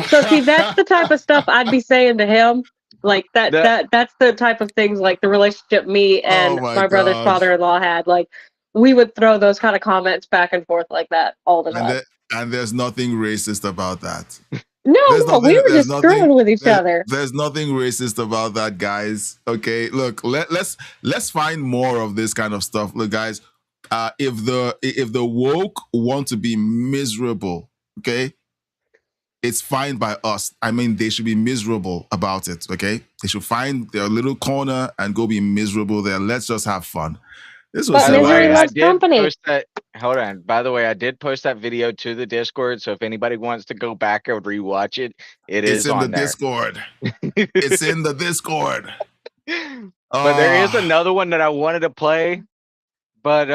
So see, that's the type of stuff I'd be saying to him. Like that's the type of things, like the relationship me and my brother's father-in-law had. Like we would throw those kind of comments back and forth like that all the time. And there's nothing racist about that. No, we were just screwing with each other. There's nothing racist about that, guys. Okay, look, let's find more of this kind of stuff. Look, guys, if the woke want to be miserable, okay, it's fine by us. I mean, they should be miserable about it, okay? They should find their little corner and go be miserable there. Let's just have fun. This was But By the way, misery hilarious. I loves did company. post that. Hold on. By the way, I did post that video to the Discord. So if anybody wants to go back and rewatch it, it It's is in the on there. Discord. It's in the Discord. But there is Ah. another one that I wanted to play, but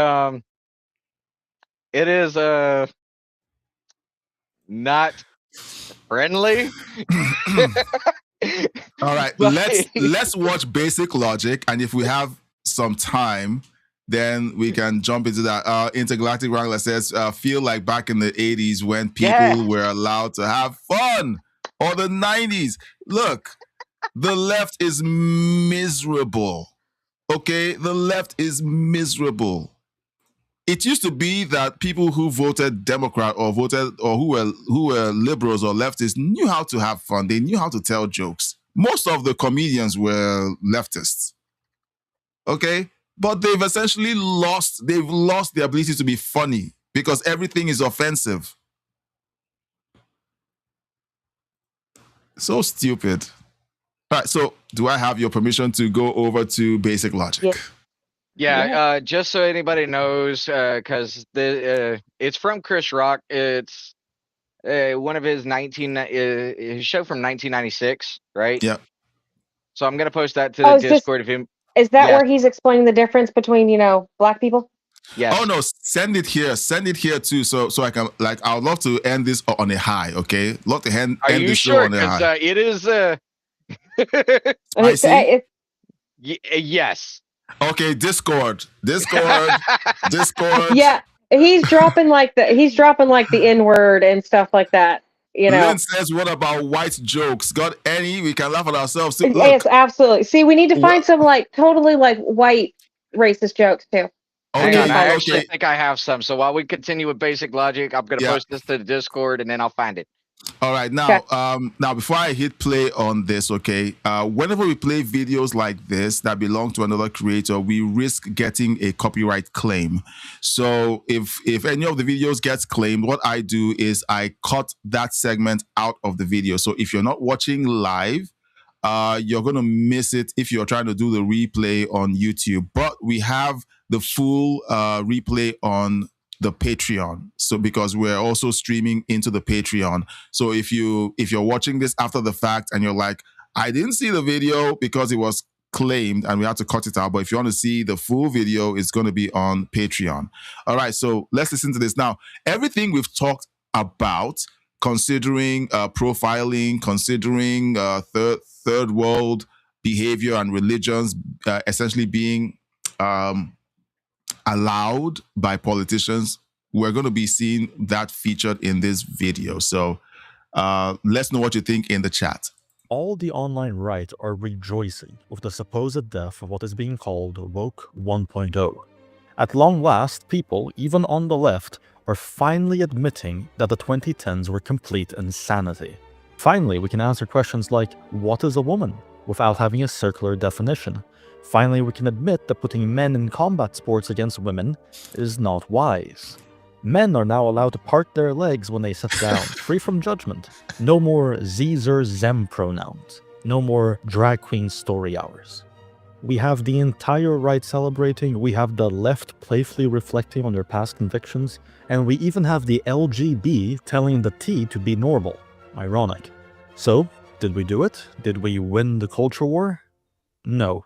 it is not friendly. All right, But- let's watch Basic Logic, and if we have some time, then we can jump into that. Intergalactic Wrangler says, feel like back in the 80s when people Yeah. were allowed to have fun, or the 90s. Look, the left is miserable. Okay, the left is miserable. It used to be that people who voted Democrat or who were liberals or leftists knew how to have fun. They knew how to tell jokes. Most of the comedians were leftists. Okay? But they've essentially lost the ability to be funny because everything is offensive. So stupid. All right, so do I have your permission to go over to Basic Logic? Yeah. Yeah, just so anybody knows, because it's from Chris Rock. It's one of his his show from 1996, right? Yeah. So I'm gonna post that to Oh, the is this- Discord of him. Is that Yeah. where he's explaining the difference between, black people? Yes. Oh no, send it here too, so I can I would love to end this on a high. Okay, love to end Are you this show sure? on a Because high. it is. I see. Yes. Okay, Discord. Yeah, he's dropping like the N-word and stuff like that. Lynn says, "What about white jokes? Got any? We can laugh at ourselves too." Look, Yes, absolutely. See, we need to find some totally white racist jokes too. Hang okay, on, I actually okay. think I have some. So while we continue with Basic Logic, I'm gonna Yeah. post this to the Discord and then I'll find it. All right, now, now before I hit play on this, okay, whenever we play videos like this that belong to another creator, we risk getting a copyright claim. So if any of the videos gets claimed, what I do is I cut that segment out of the video. So if you're not watching live, you're going to miss it if you're trying to do the replay on YouTube. But we have the full replay on the Patreon. So because we're also streaming into the Patreon. So if you're watching this after the fact and you're like, I didn't see the video because it was claimed and we had to cut it out. But if you want to see the full video, it's going to be on Patreon. All right, so let's listen to this. Now, everything we've talked about, considering profiling, considering third world behavior and religions essentially being allowed by politicians, we're going to be seeing that featured in this video. So let's know what you think in the chat. All the online right are rejoicing with the supposed death of what is being called Woke 1.0. At long last, people, even on the left, are finally admitting that the 2010s were complete insanity. Finally, we can answer questions like, what is a woman? Without having a circular definition. Finally, we can admit that putting men in combat sports against women is not wise. Men are now allowed to part their legs when they sit down, free from judgment. No more Zer Zem pronouns. No more drag queen story hours. We have the entire right celebrating, we have the left playfully reflecting on their past convictions, and we even have the LGB telling the T to be normal. Ironic. So, did we do it? Did we win the culture war? No.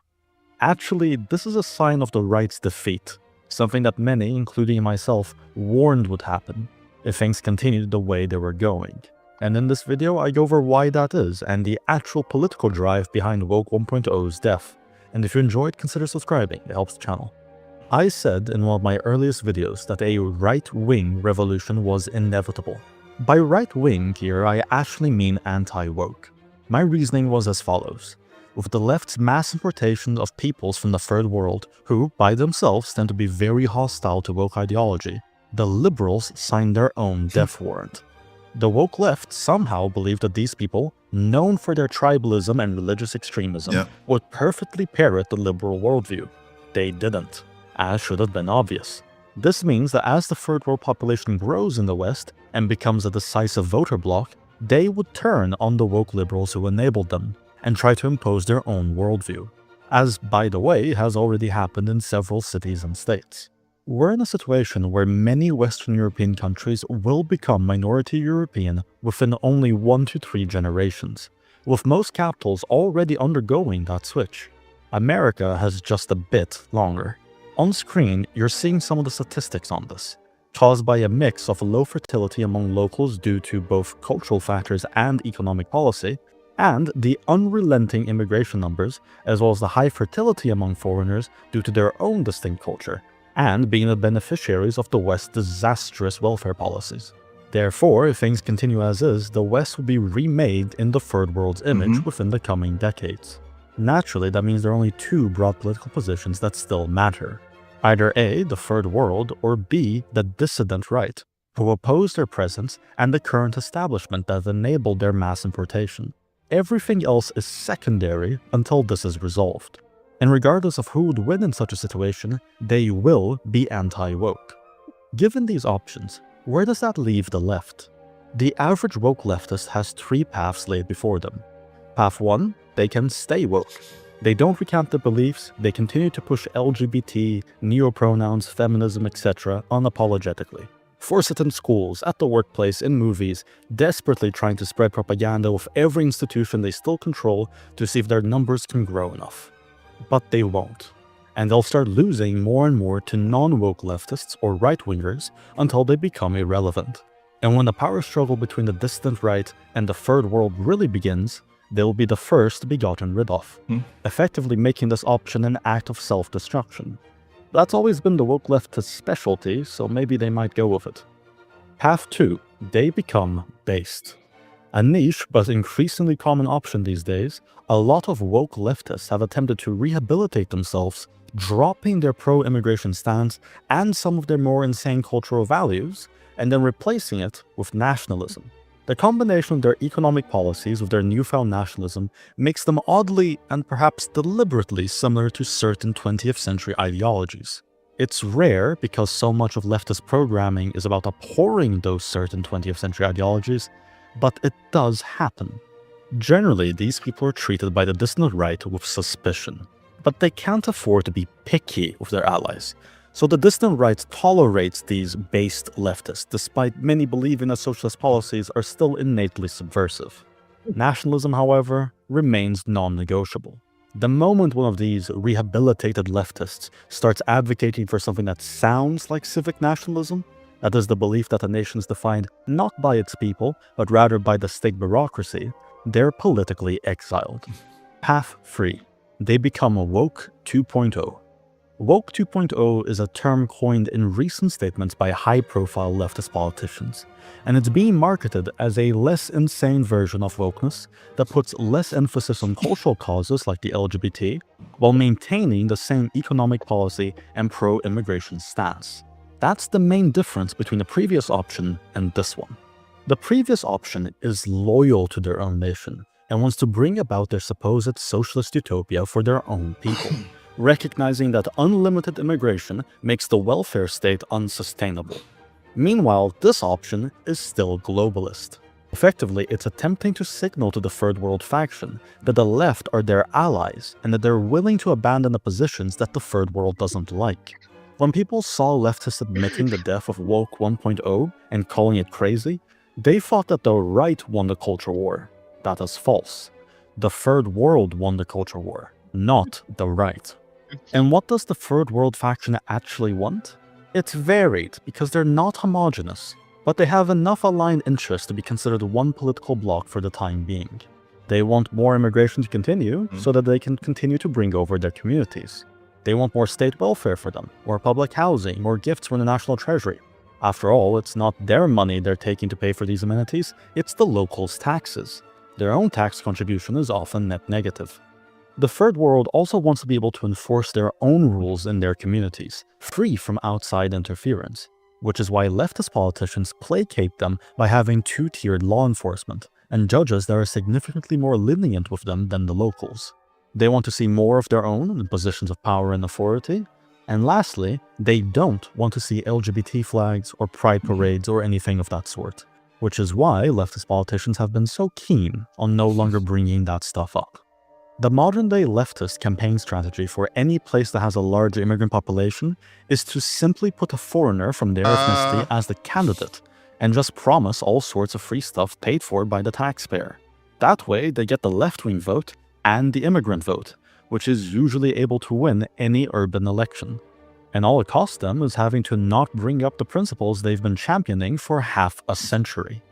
Actually, this is a sign of the right's defeat, something that many, including myself, warned would happen if things continued the way they were going. And in this video, I go over why that is and the actual political drive behind Woke 1.0's death. And if you enjoyed, consider subscribing, it helps the channel. I said in one of my earliest videos that a right-wing revolution was inevitable. By right-wing here, I actually mean anti-woke. My reasoning was as follows. With the left's mass importation of peoples from the third world, who, by themselves, tend to be very hostile to woke ideology, the liberals signed their own death warrant. The woke left somehow believed that these people, known for their tribalism and religious extremism, would perfectly parrot the liberal worldview. They didn't, as should have been obvious. This means that as the third world population grows in the West and becomes a decisive voter bloc, they would turn on the woke liberals who enabled them and try to impose their own worldview, as, by the way, has already happened in several cities and states. We're in a situation where many Western European countries will become minority European within only 1 to 3 generations, with most capitals already undergoing that switch. America has just a bit longer. On screen, you're seeing some of the statistics on this, caused by a mix of low fertility among locals due to both cultural factors and economic policy, and the unrelenting immigration numbers, as well as the high fertility among foreigners due to their own distinct culture, and being the beneficiaries of the West's disastrous welfare policies. Therefore, if things continue as is, the West will be remade in the third world's image within the coming decades. Naturally, that means there are only 2 broad political positions that still matter. Either A, the third world, or B, the dissident right, who oppose their presence and the current establishment that enabled their mass importation. Everything else is secondary until this is resolved. And regardless of who would win in such a situation, they will be anti-woke. Given these options, where does that leave the left? The average woke leftist has 3 paths laid before them. Path 1, they can stay woke. They don't recant their beliefs, they continue to push LGBT, neopronouns, feminism, etc. unapologetically. Force it in schools, at the workplace, in movies, desperately trying to spread propaganda with every institution they still control to see if their numbers can grow enough. But they won't. And they'll start losing more and more to non-woke leftists or right-wingers until they become irrelevant. And when the power struggle between the dissident right and the third world really begins, they'll be the first to be gotten rid of, effectively making this option an act of self-destruction. That's always been the woke leftist specialty, so maybe they might go with it. Path 2, they become based. A niche but increasingly common option these days, a lot of woke leftists have attempted to rehabilitate themselves, dropping their pro-immigration stance and some of their more insane cultural values, and then replacing it with nationalism. The combination of their economic policies with their newfound nationalism makes them oddly and perhaps deliberately similar to certain 20th century ideologies. It's rare because so much of leftist programming is about abhorring those certain 20th century ideologies, but it does happen. Generally, these people are treated by the dissident right with suspicion, but they can't afford to be picky with their allies. So the dissident right tolerates these based leftists, despite many believing that socialist policies are still innately subversive. Nationalism, however, remains non-negotiable. The moment one of these rehabilitated leftists starts advocating for something that sounds like civic nationalism, that is the belief that a nation is defined not by its people, but rather by the state bureaucracy, they're politically exiled. Path 3. They become a woke 2.0. Woke 2.0 is a term coined in recent statements by high-profile leftist politicians, and it's being marketed as a less insane version of wokeness that puts less emphasis on cultural causes like the LGBT, while maintaining the same economic policy and pro-immigration stance. That's the main difference between the previous option and this one. The previous option is loyal to their own nation and wants to bring about their supposed socialist utopia for their own people, recognizing that unlimited immigration makes the welfare state unsustainable. Meanwhile, this option is still globalist. Effectively, it's attempting to signal to the third world faction that the left are their allies and that they're willing to abandon the positions that the third world doesn't like. When people saw leftists admitting the death of woke 1.0 and calling it crazy, they thought that the right won the culture war. That is false. The third world won the culture war, not the right. And what does the third world faction actually want? It's varied because they're not homogenous, but they have enough aligned interests to be considered one political bloc for the time being. They want more immigration to continue so that they can continue to bring over their communities. They want more state welfare for them, more public housing, more gifts from the national treasury. After all, it's not their money they're taking to pay for these amenities, it's the locals' taxes. Their own tax contribution is often net negative. The third world also wants to be able to enforce their own rules in their communities, free from outside interference, which is why leftist politicians placate them by having two-tiered law enforcement and judges that are significantly more lenient with them than the locals. They want to see more of their own in positions of power and authority, And lastly, they don't want to see LGBT flags or pride parades or anything of that sort, which is why leftist politicians have been so keen on no longer bringing that stuff up. The modern-day leftist campaign strategy for any place that has a large immigrant population is to simply put a foreigner from their ethnicity as the candidate and just promise all sorts of free stuff paid for by the taxpayer. That way, they get the left-wing vote and the immigrant vote, which is usually able to win any urban election. And all it costs them is having to not bring up the principles they've been championing for half a century.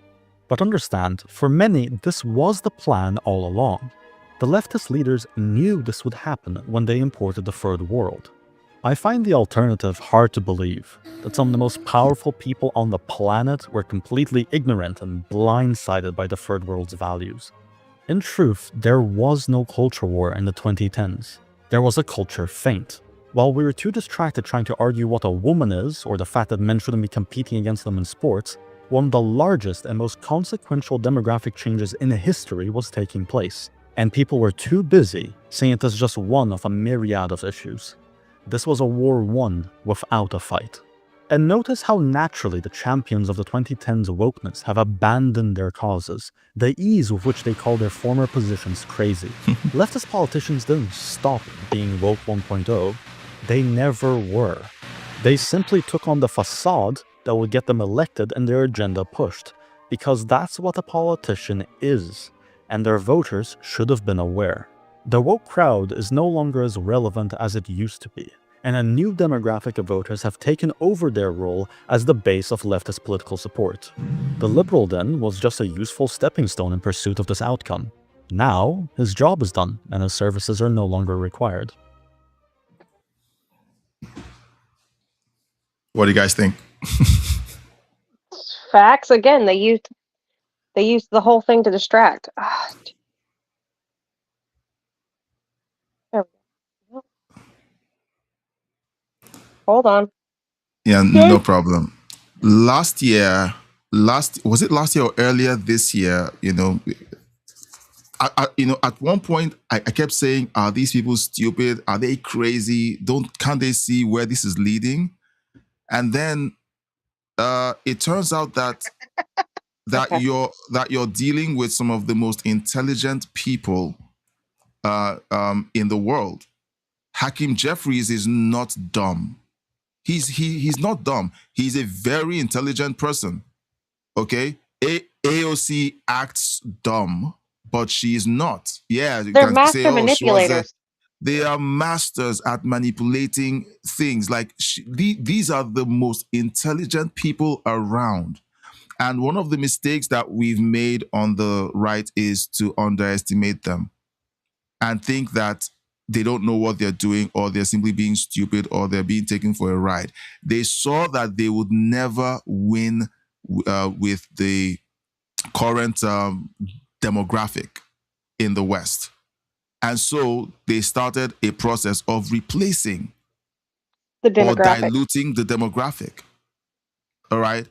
But understand, for many, this was the plan all along. The leftist leaders knew this would happen when they imported the third world. I find the alternative hard to believe, that some of the most powerful people on the planet were completely ignorant and blindsided by the third world's values. In truth, there was no culture war in the 2010s. There was a culture feint. While we were too distracted trying to argue what a woman is, or the fact that men shouldn't be competing against them in sports, one of the largest and most consequential demographic changes in history was taking place, and people were too busy seeing it as just one of a myriad of issues. This was a war won without a fight. And notice how naturally the champions of the 2010s wokeness have abandoned their causes, the ease with which they call their former positions crazy. Leftist politicians didn't stop being woke 1.0, they never were. They simply took on the facade that would get them elected and their agenda pushed, because that's what a politician is, and their voters should have been aware. The woke crowd is no longer as relevant as it used to be, and a new demographic of voters have taken over their role as the base of leftist political support. The liberal then was just a useful stepping stone in pursuit of this outcome. Now, his job is done, and his services are no longer required. What do you guys think? Facts again. They used the whole thing to distract. There we go. Hold on. Yeah, no problem. Last year or earlier this year? At one point I kept saying, "Are these people stupid? Are they crazy? Can't they see where this is leading?" And then it turns out that you're dealing with some of the most intelligent people in the world. Hakeem Jeffries is not dumb. He's not dumb. He's a very intelligent person. Okay, AOC acts dumb, but she's not. Yeah, you They're can say, master manipulators. they are masters at manipulating things. Like these are the most intelligent people around. And one of the mistakes that we've made on the right is to underestimate them and think that they don't know what they're doing, or they're simply being stupid, or they're being taken for a ride. They saw that they would never win with the current demographic in the West. And so they started a process of replacing The or demographic. diluting the demographic. All right.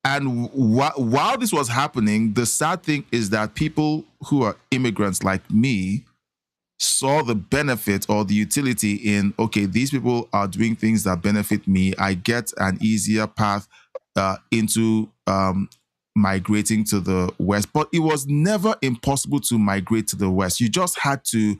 And while this was happening, the sad thing is that people who are immigrants like me saw the benefit or the utility in, okay, these people are doing things that benefit me. I get an easier path into migrating to the West. But it was never impossible to migrate to the West. You just had to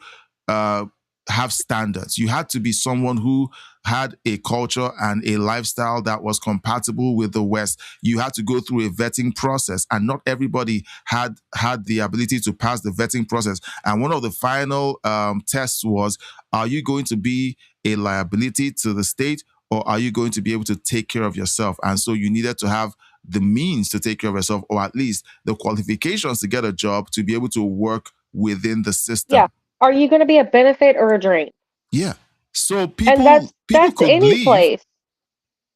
have standards. You had to be someone who had a culture and a lifestyle that was compatible with the West. You had to go through a vetting process, and not everybody had the ability to pass the vetting process. And one of the final tests was, are you going to be a liability to the state, or are you going to be able to take care of yourself? And so you needed to have the means to take care of yourself, or at least the qualifications to get a job to be able to work within the system. Yeah. Are you going to be a benefit or a drain? Yeah. So And people that's could any leave place.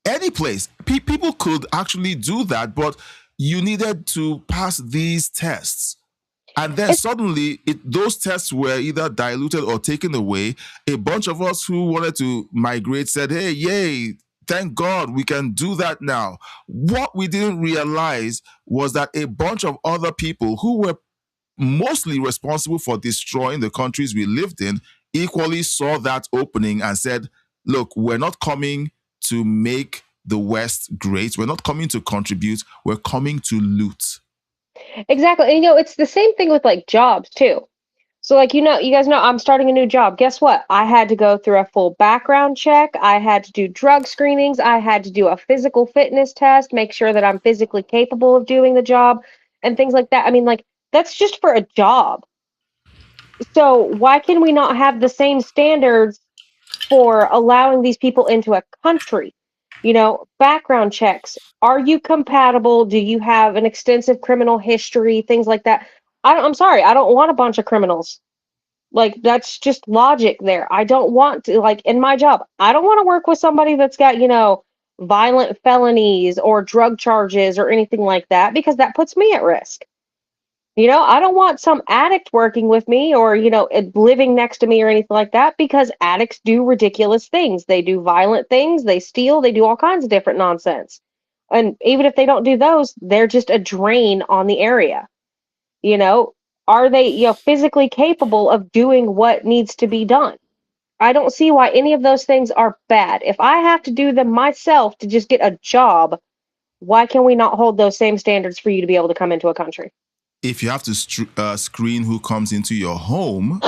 any place. People could actually do that, but you needed to pass these tests. And then suddenly, those tests were either diluted or taken away. A bunch of us who wanted to migrate said, hey, yay, thank God we can do that now. What we didn't realize was that a bunch of other people who were mostly responsible for destroying the countries we lived in equally saw that opening and said, look, we're not coming to make the West great. We're not coming to contribute. We're coming to loot. Exactly. And it's the same thing with like jobs too. So like you guys know I'm starting a new job. Guess what? I had to go through a full background check. I had to do drug screenings. I had to do a physical fitness test, make sure that I'm physically capable of doing the job and things like that. I mean, like that's just for a job. So why can we not have the same standards for allowing these people into a country? Background checks. Are you compatible? Do you have an extensive criminal history? Things like that. I'm sorry, I don't want a bunch of criminals. Like that's just logic there. I don't want to, like, in my job, I don't want to work with somebody that's got, violent felonies or drug charges or anything like that because that puts me at risk. I don't want some addict working with me or, living next to me or anything like that because addicts do ridiculous things. They do violent things, they steal, they do all kinds of different nonsense. And even if they don't do those, they're just a drain on the area. You know, are they, physically capable of doing what needs to be done? I don't see why any of those things are bad. If I have to do them myself to just get a job, why can we not hold those same standards for you to be able to come into a country? If you have to screen who comes into your home,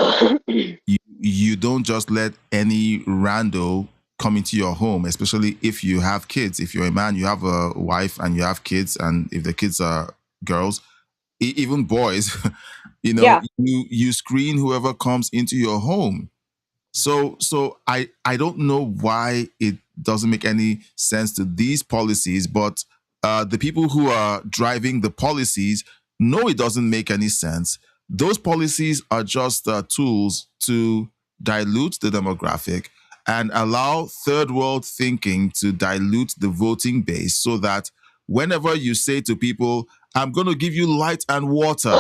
you don't just let any rando come into your home, especially if you have kids. If you're a man, you have a wife and you have kids, and if the kids are girls, even boys, Yeah. you screen whoever comes into your home. So I don't know why it doesn't make any sense to these policies, but the people who are driving the policies know it doesn't make any sense. Those policies are just tools to dilute the demographic and allow third world thinking to dilute the voting base so that whenever you say to people, I'm going to give you light and water,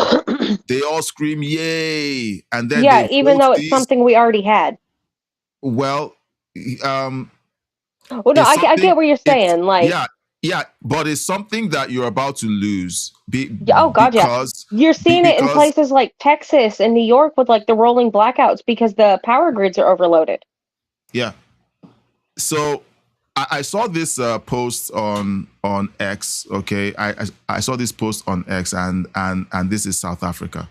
they all scream, yay. And then they Yeah, even vote though it's these. something we already had. Well, Well, no, it's I something, get what you're it's, saying. Like, yeah, but it's something that you're about to lose oh God, yeah. because, You're seeing it in because, places like Texas and New York with like the rolling blackouts because the power grids are overloaded. yeah. So I saw this post on X. Okay, I saw this post on X, and this is South Africa.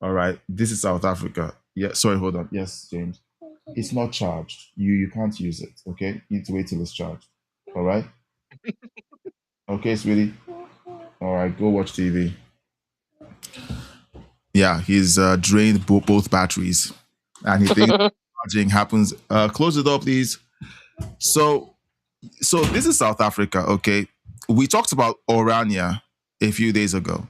All right, this is South Africa. Yeah, sorry, hold on. Yes, James, it's not charged. You can't use it. Okay, you need to wait till it's charged. All right. Okay, sweetie. All right, go watch TV. Yeah, he's drained both batteries, and he thinks charging happens. Close the door, please. So this is South Africa. Okay, we talked about Orania a few days ago,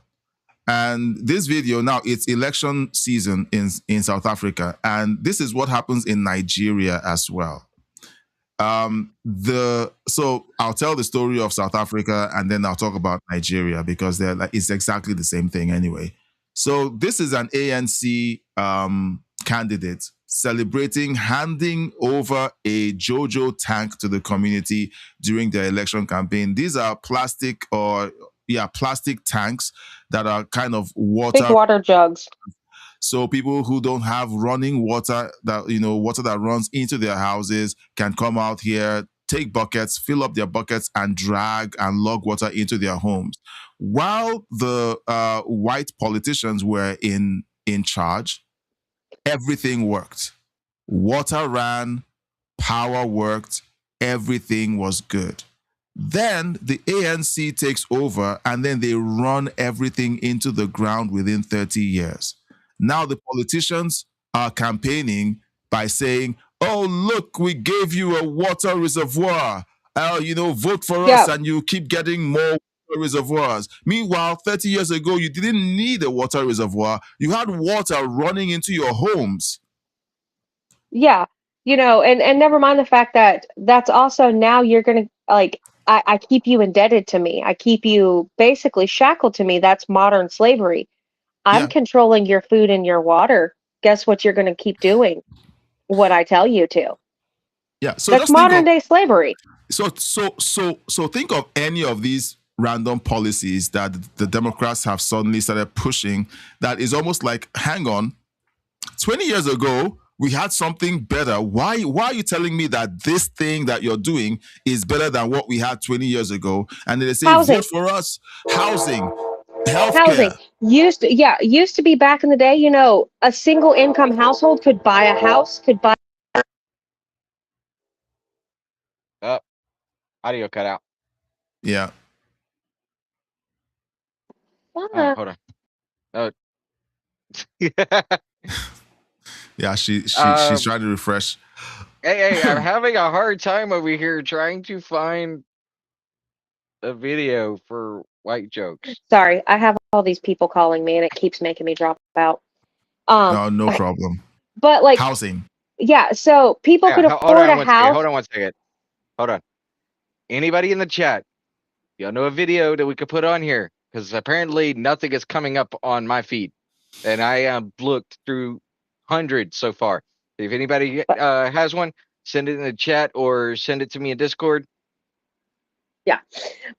and this video now it's election season in South Africa, and this is what happens in Nigeria as well. So I'll tell the story of South Africa and then I'll talk about Nigeria because they're like it's exactly the same thing anyway. So this is an ANC candidate celebrating handing over a JoJo tank to the community during their election campaign. These are plastic tanks that are kind of Big water jugs. so people who don't have running water water that runs into their houses can come out here, take buckets, fill up their buckets, and drag and lug water into their homes. While the white politicians were in charge, everything worked. Water ran, power worked, everything was good. Then the ANC takes over and then they run everything into the ground within 30 years. Now the politicians are campaigning by saying, oh, look, we gave you a water reservoir. Vote for us and you keep getting more reservoirs. Meanwhile, 30 years ago, you didn't need a water reservoir. You had water running into your homes. Yeah. And never mind the fact that that's also now you're going to like, I keep you indebted to me. I keep you basically shackled to me. That's modern slavery. I'm controlling your food and your water. Guess what you're going to keep doing? What I tell you to. Yeah. So that's modern day slavery. So think of any of these random policies that the Democrats have suddenly started pushing that is almost like, hang on, 20 years ago, we had something better. Why are you telling me that this thing that you're doing is better than what we had 20 years ago? And then they say, Housing. vote for us. Housing, Housing healthcare. used to be back in the day, a single income household could buy a house, could buy. Oh, audio cut out. Yeah. Oh, hold on. Oh. Yeah, she's trying to refresh. Hey, I'm having a hard time over here trying to find a video for white jokes. Sorry, I have all these people calling me and it keeps making me drop out. No problem. But like, Housing. yeah, so people Yeah, could hold afford on a one second. house. Hold on one second. Hold on. Anybody in the chat? Y'all know a video that we could put on here? Because apparently nothing is coming up on my feed, and I looked through hundreds so far. If anybody has one, send it in the chat or send it to me in Discord. Yeah,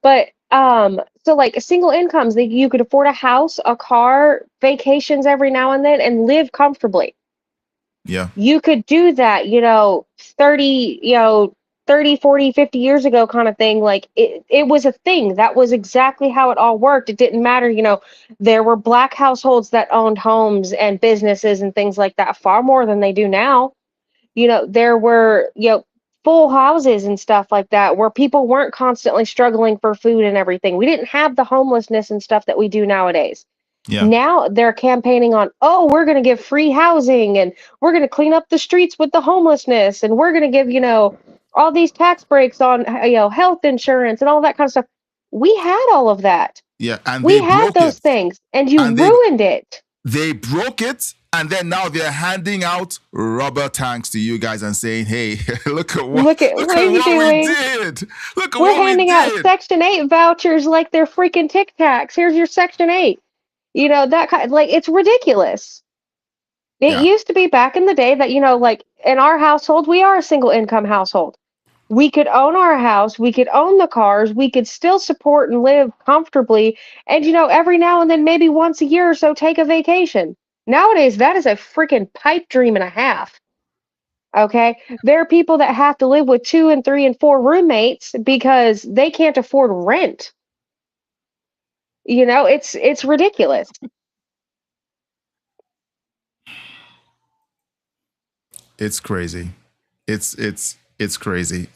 but so like single incomes, you could afford a house, a car, vacations every now and then, and live comfortably. Yeah. You could do that, 30, 40, 50 years ago kind of thing. Like it was a thing. That was exactly how it all worked. It didn't matter, there were black households that owned homes and businesses and things like that far more than they do now. There were, full houses and stuff like that where people weren't constantly struggling for food and everything. We didn't have the homelessness and stuff that we do nowadays. Yeah. Now they're campaigning on, oh, we're going to give free housing and we're going to clean up the streets with the homelessness and we're going to give, all these tax breaks on, health insurance and all that kind of stuff. We had all of that. Yeah. And We they had broke those it. things and you And ruined it. They broke it, and then now they're handing out rubber tanks to you guys and saying, "Hey, look at what What are you we doing? did. Look at We're what we handing out did." Section 8 vouchers like they're freaking Tic Tacs. Here's your Section 8. That kind like it's ridiculous. It Yeah. used to be back in the day that, like in our household, we are a single income household. We could own our house, we could own the cars, we could still support and live comfortably. And, every now and then, maybe once a year or so, take a vacation. Nowadays, that is a freaking pipe dream and a half. Okay. There are people that have to live with 2 and 3 and 4 roommates because they can't afford rent. It's ridiculous. It's crazy. It's crazy.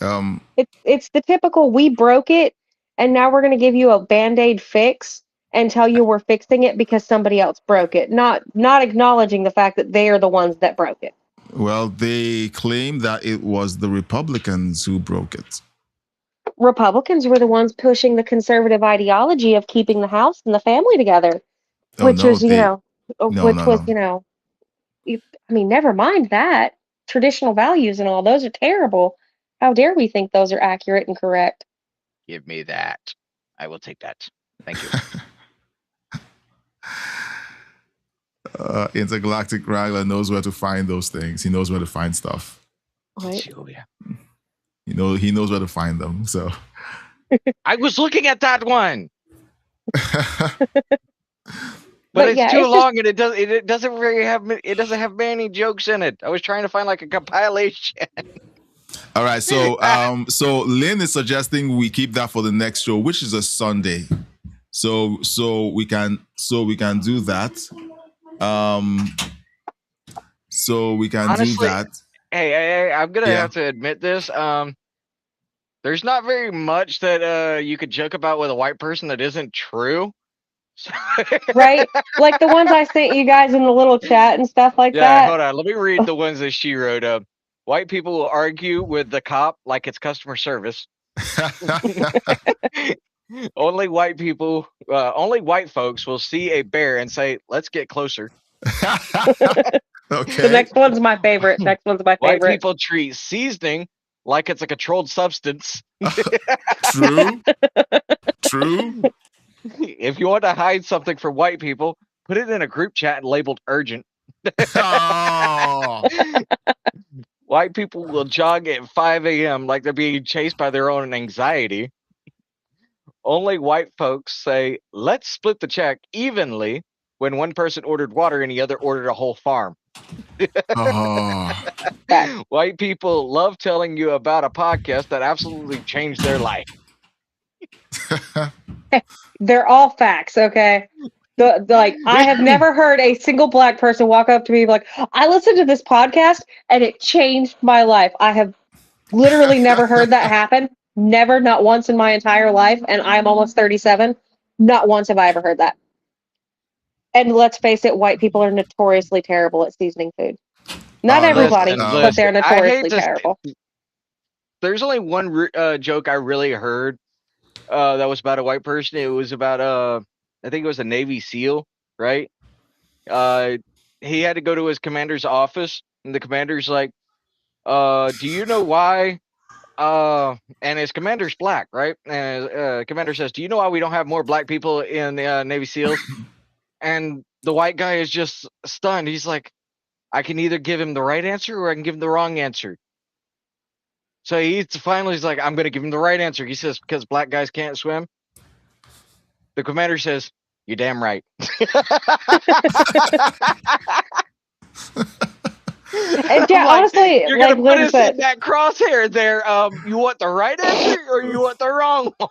It's the typical we broke it and now we're going to give you a band-aid fix and tell you we're fixing it because somebody else broke it, not acknowledging the fact that they are the ones that broke it. Well, they claim that it was the Republicans who broke it. Republicans were the ones pushing the conservative ideology of keeping the house and the family together, which was, never mind that. Traditional values and all those are terrible. How dare we think those are accurate and correct? Give me that. I will take that. Thank you. Intergalactic Wrangler knows where to find those things. He knows where to find stuff. Right. He knows where to find them. So I was looking at that one. But it's yeah, too it's long and it doesn't have many jokes in it. I was trying to find like a compilation. All right, so so Lynn is suggesting we keep that for the next show, which is a Sunday. So we can do that. So we can Honestly, do that. Hey, I'm gonna have to admit this. There's not very much that you could joke about with a white person that isn't true. Right? Like the ones I sent you guys in the little chat and stuff like that. Yeah, hold on. Let me read the ones that she wrote up. White people will argue with the cop like it's customer service. Only white folks will see a bear and say, "Let's get closer." Okay. The next one's my favorite. White people treat seasoning like it's a controlled substance. True. If you want to hide something from white people, put it in a group chat and labeled urgent. Oh. White people will jog at 5 a.m. like they're being chased by their own anxiety. Only white folks say, "Let's split the check evenly," when one person ordered water and the other ordered a whole farm. Oh. White people love telling you about a podcast that absolutely changed their life. They're all facts, okay? Like, I have never heard a single black person walk up to me like, I listened to this podcast and it changed my life. I have literally never heard that happen. Never, not once in my entire life. And I'm almost 37. Not once have I ever heard that. And let's face it, white people are notoriously terrible at seasoning food. Not everybody, but they're notoriously terrible. There's only one joke I really heard that was about a white person. It was about I think it was a Navy SEAL, right? He had to go to his commander's office, and the commander's like, "Do you know why?" And his commander's black, right? And commander says, "Do you know why we don't have more black people in the Navy SEALs?" And the white guy is just stunned. He's like, "I can either give him the right answer or I can give him the wrong answer." So he's like, "I'm going to give him the right answer." He says, "Because black guys can't swim." The commander says, "You're damn right." And yeah, honestly, you're like gonna put us said, in that crosshair there. You want the right answer or you want the wrong one?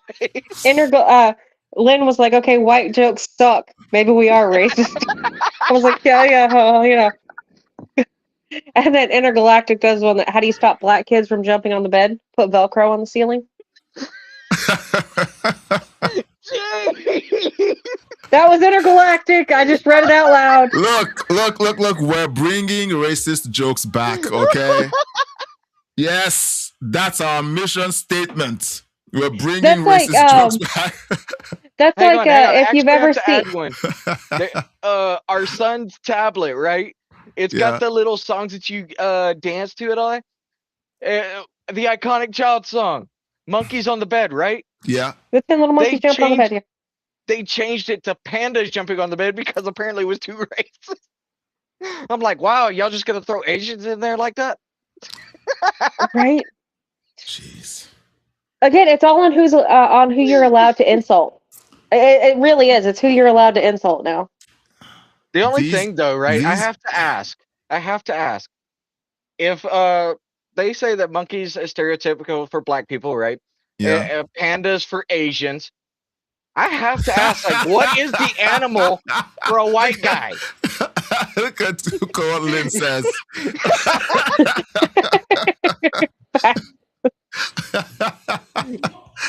Lynn was like, "Okay, white jokes suck. Maybe we are racist." I was like, "Yeah, you know." And then Intergalactic does one that, how do you stop black kids from jumping on the bed? Put Velcro on the ceiling. That was Intergalactic. I just read it out loud. Look. We're bringing racist jokes back, okay? Yes, that's our mission statement. We're bringing racist jokes back. That's hang like on. if you've ever seen one. Our son's tablet, right? It's got the little songs that you dance to it all. The iconic child song, "Monkeys on the Bed," right? Yeah. The 10 little monkeys jumping on the bed. Yeah. They changed it to pandas jumping on the bed because apparently it was too racist. I'm like, wow, y'all just gonna throw Asians in there like that? Right? Jeez. Again, it's all on who you're allowed to insult. It really is. It's who you're allowed to insult now. The only thing, though, right? I have to ask. If they say that monkeys are stereotypical for black people, right? Yeah. Pandas for Asians. I have to ask, like, what is the animal for a white guy? Look at what Lynn says.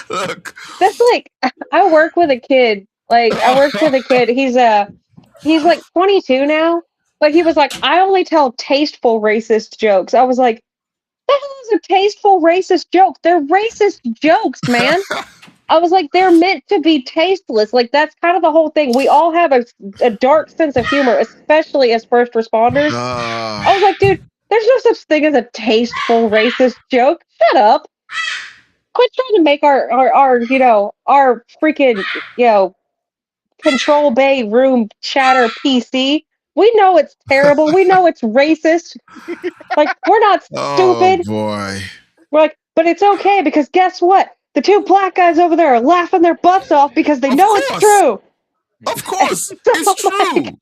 Look. That's like, I work with a kid. He's like 22 now. But he was like, I only tell tasteful racist jokes. I was like, that is a tasteful racist joke. They're racist jokes, man. I was like, they're meant to be tasteless. Like, that's kind of the whole thing. We all have a dark sense of humor, especially as first responders. I was like, dude, there's no such thing as a tasteful racist joke. Shut up. Quit trying to make our freaking, control bay room chatter PC. We know it's terrible. We know it's racist. Like, we're not stupid. Oh, boy. We're like, but it's okay because guess what? The two black guys over there are laughing their butts off because they know it's true. Of course, it's true.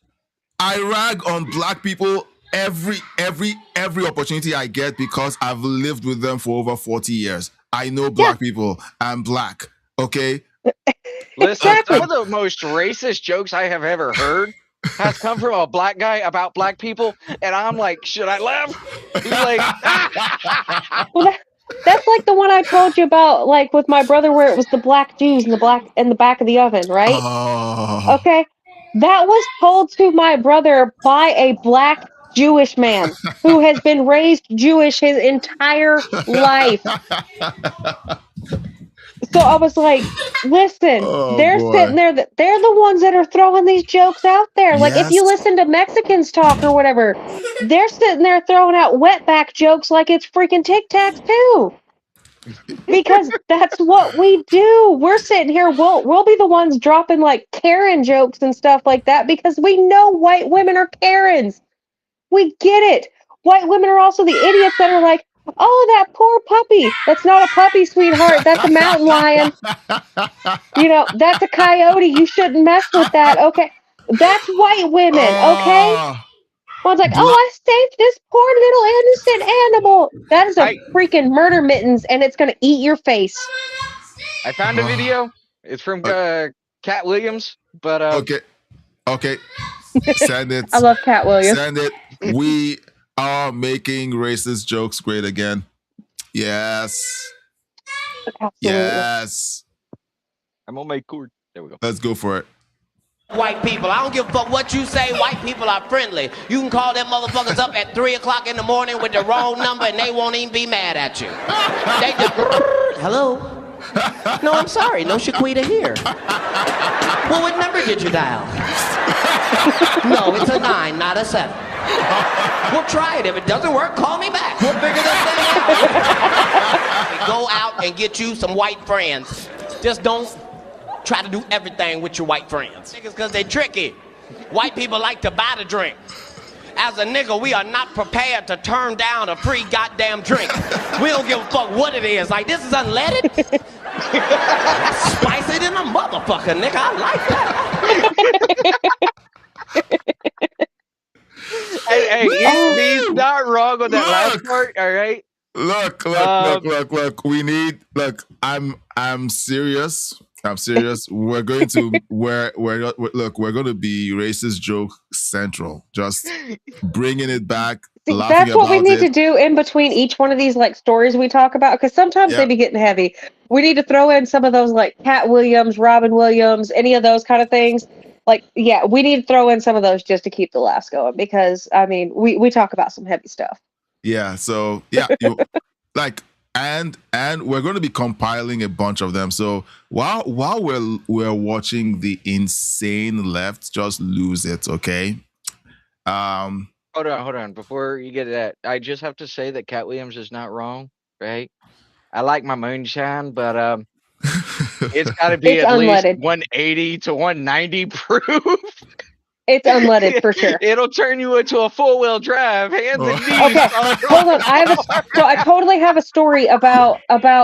I rag on black people every opportunity I get because I've lived with them for over 40 years. I know black people. I'm black. Okay. Listen, some of the most racist jokes I have ever heard has come from a black guy about black people, and I'm like, should I laugh? He's like, well, that's like the one I told you about, like with my brother, where it was the black Jews in the back of the oven, right? Oh. Okay, that was told to my brother by a black Jewish man who has been raised Jewish his entire life. So I was like, listen, they're sitting there, they're the ones that are throwing these jokes out there. Like, if you listen to Mexicans talk or whatever, they're sitting there throwing out wetback jokes like it's freaking Tic Tacs too. Because that's what we do. We're sitting here, we'll be the ones dropping like Karen jokes and stuff like that because we know white women are Karens. We get it. White women are also the idiots that are like, oh, that poor puppy. That's not a puppy, sweetheart. That's a mountain lion. That's a coyote. You shouldn't mess with that. Okay. That's white women. Okay. One's like, oh, Bla- I saved this poor little innocent animal. That is a I freaking murder mittens, and it's gonna eat your face. I found a video. It's from Cat Williams, but okay, okay. Send it. I love Cat Williams. Send it. We are making racist jokes great again. Yes. Absolutely. Yes. I'm on my cord. There we go. Let's go for it. White people, I don't give a fuck what you say. White people are friendly. You can call them motherfuckers up at 3 o'clock in the morning with the wrong number and they won't even be mad at you. They just, hello? No, I'm sorry, no Shaquita here. Well, what number did you dial? No, it's a 9, not a 7. We'll try it. If it doesn't work, call me back. We'll figure this thing out. Go out and get you some white friends. Just don't try to do everything with your white friends. Niggas, because they tricky. White people like to buy the drink. As a nigga, we are not prepared to turn down a free goddamn drink. We don't give a fuck what it is. Like, this is unleaded? That's spicy than a motherfucker, nigga. I like that. Hey, he's not wrong on that last part, all right? Look. We need. Look, I'm serious. I'm serious. We're going to we're going to be racist joke central. Just bringing it back. See, that's what we need to do in between each one of these like stories we talk about, because sometimes they be getting heavy. We need to throw in some of those like Cat Williams, Robin Williams, any of those kind of things. Like, yeah, we need to throw in some of those just to keep the laughs going, because I mean, we talk about some heavy stuff. Yeah. So yeah, like. And we're going to be compiling a bunch of them. So while we're watching the insane left, just lose it, okay? Hold on. Before you get to that, I just have to say that Cat Williams is not wrong, right? I like my moonshine, but it's got to be at least 180 to 190 proof. It's unleaded for sure. It'll turn you into a four-wheel drive, hands and knees. Okay, hold on. I totally have a story about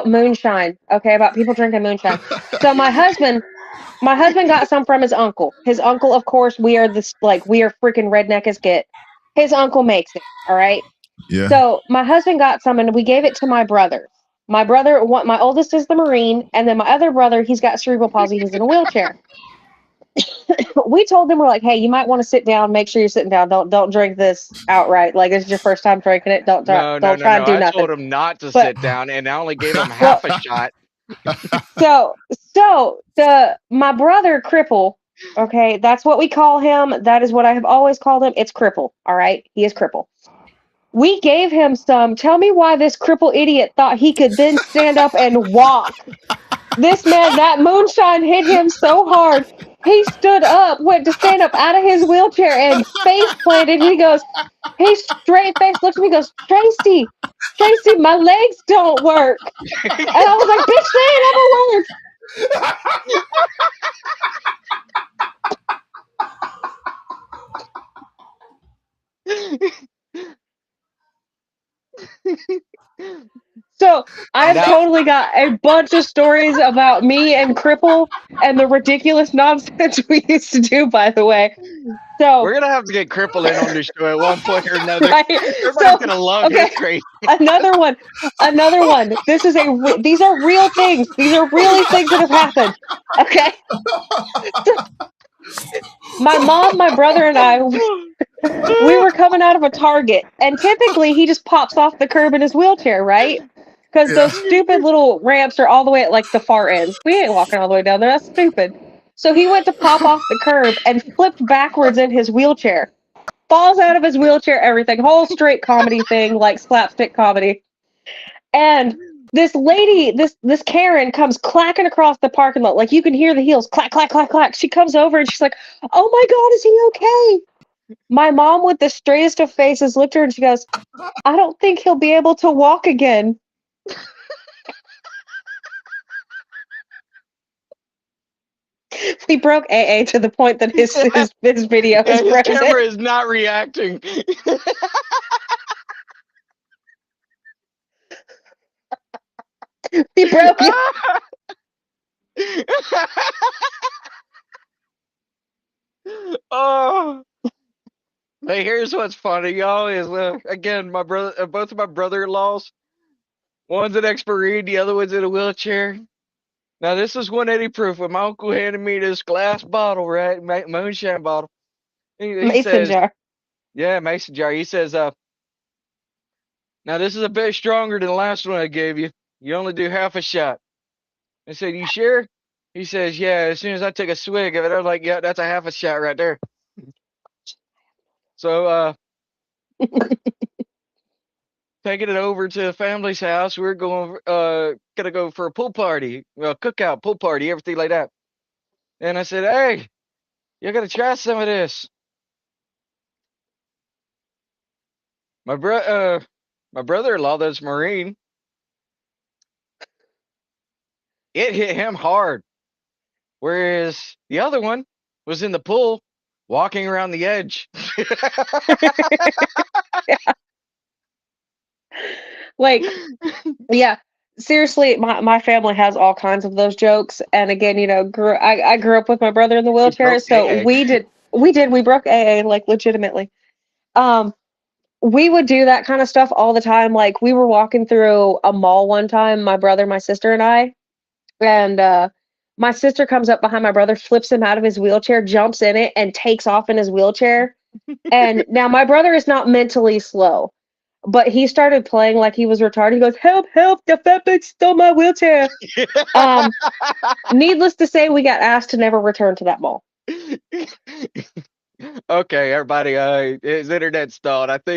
moonshine. Okay, about people drinking moonshine. So my husband got some from his uncle. His uncle, of course, we are freaking redneck as get. His uncle makes it. All right. Yeah. So my husband got some, and we gave it to my brother. My oldest is the Marine, and then my other brother, he's got cerebral palsy. He's in a wheelchair. We told them, we're like, hey, you might want to sit down. Make sure you're sitting down. Don't drink this outright. Like, this is your first time drinking it. Don't try and do nothing. I told him not to sit down, and I only gave him half a shot. So my brother Cripple, okay, that's what we call him. That is what I have always called him. It's Cripple. All right, he is Cripple. We gave him some. Tell me why this cripple idiot thought he could then stand up and walk. This man, that moonshine hit him so hard. He stood up, went to stand up out of his wheelchair, and face planted. He goes, he straight face looks at me, goes, Tracy, my legs don't work. And I was like, bitch, they ain't ever worked. So I've totally got a bunch of stories about me and Cripple and the ridiculous nonsense we used to do, by the way. So we're gonna have to get Cripple in on the show at one point or another. Right? Everybody's gonna love this crazy. Another one. These are real things. These are really things that have happened. Okay. My mom, my brother, and I, we were coming out of a Target, and typically he just pops off the curb in his wheelchair, right? Because those stupid little ramps are all the way at like the far ends. We ain't walking all the way down there. That's stupid. So he went to pop off the curb and flipped backwards in his wheelchair. Falls out of his wheelchair, everything. Whole straight comedy thing, like slapstick comedy. And this lady, this Karen comes clacking across the parking lot. Like, you can hear the heels clack, clack, clack, clack. She comes over and she's like, oh my God, is he okay? My mom, with the straightest of faces, looked at her and she goes, I don't think he'll be able to walk again. We broke AA to the point that his video is his camera is not reacting. We broke it. Oh. Hey, here's what's funny, y'all. Is again, my brother, both of my brother-in-laws. One's an ex-marine, the other one's in a wheelchair. Now this is 180 proof. When my uncle handed me this glass bottle, right, moonshine bottle, he Mason says, jar. "Yeah, mason jar." He says, "Now this is a bit stronger than the last one I gave you. You only do half a shot." I said, "You sure?" He says, "Yeah." As soon as I took a swig of it, I was like, "Yeah, that's a half a shot right there." So, taking it over to the family's house, we're gonna go for a pool party, well, cookout, pool party, everything like that. And I said, "Hey, you gotta try some of this." My my brother-in-law, that's Marine, it hit him hard, whereas the other one was in the pool, walking around the edge. Like, yeah, seriously, my family has all kinds of those jokes. And again, I grew up with my brother in the You wheelchair, broke so AA. we broke AA, like, legitimately. Um, we would do that kind of stuff all the time. Like, we were walking through a mall one time, my brother, my sister, and I, and my sister comes up behind my brother, flips him out of his wheelchair, jumps in it, and takes off in his wheelchair. And now my brother is not mentally slow, but he started playing like he was retarded. He goes, "Help, help, the fat bitch stole my wheelchair." Um, Needless to say, we got asked to never return to that mall. Okay, everybody, his internet stalled. I think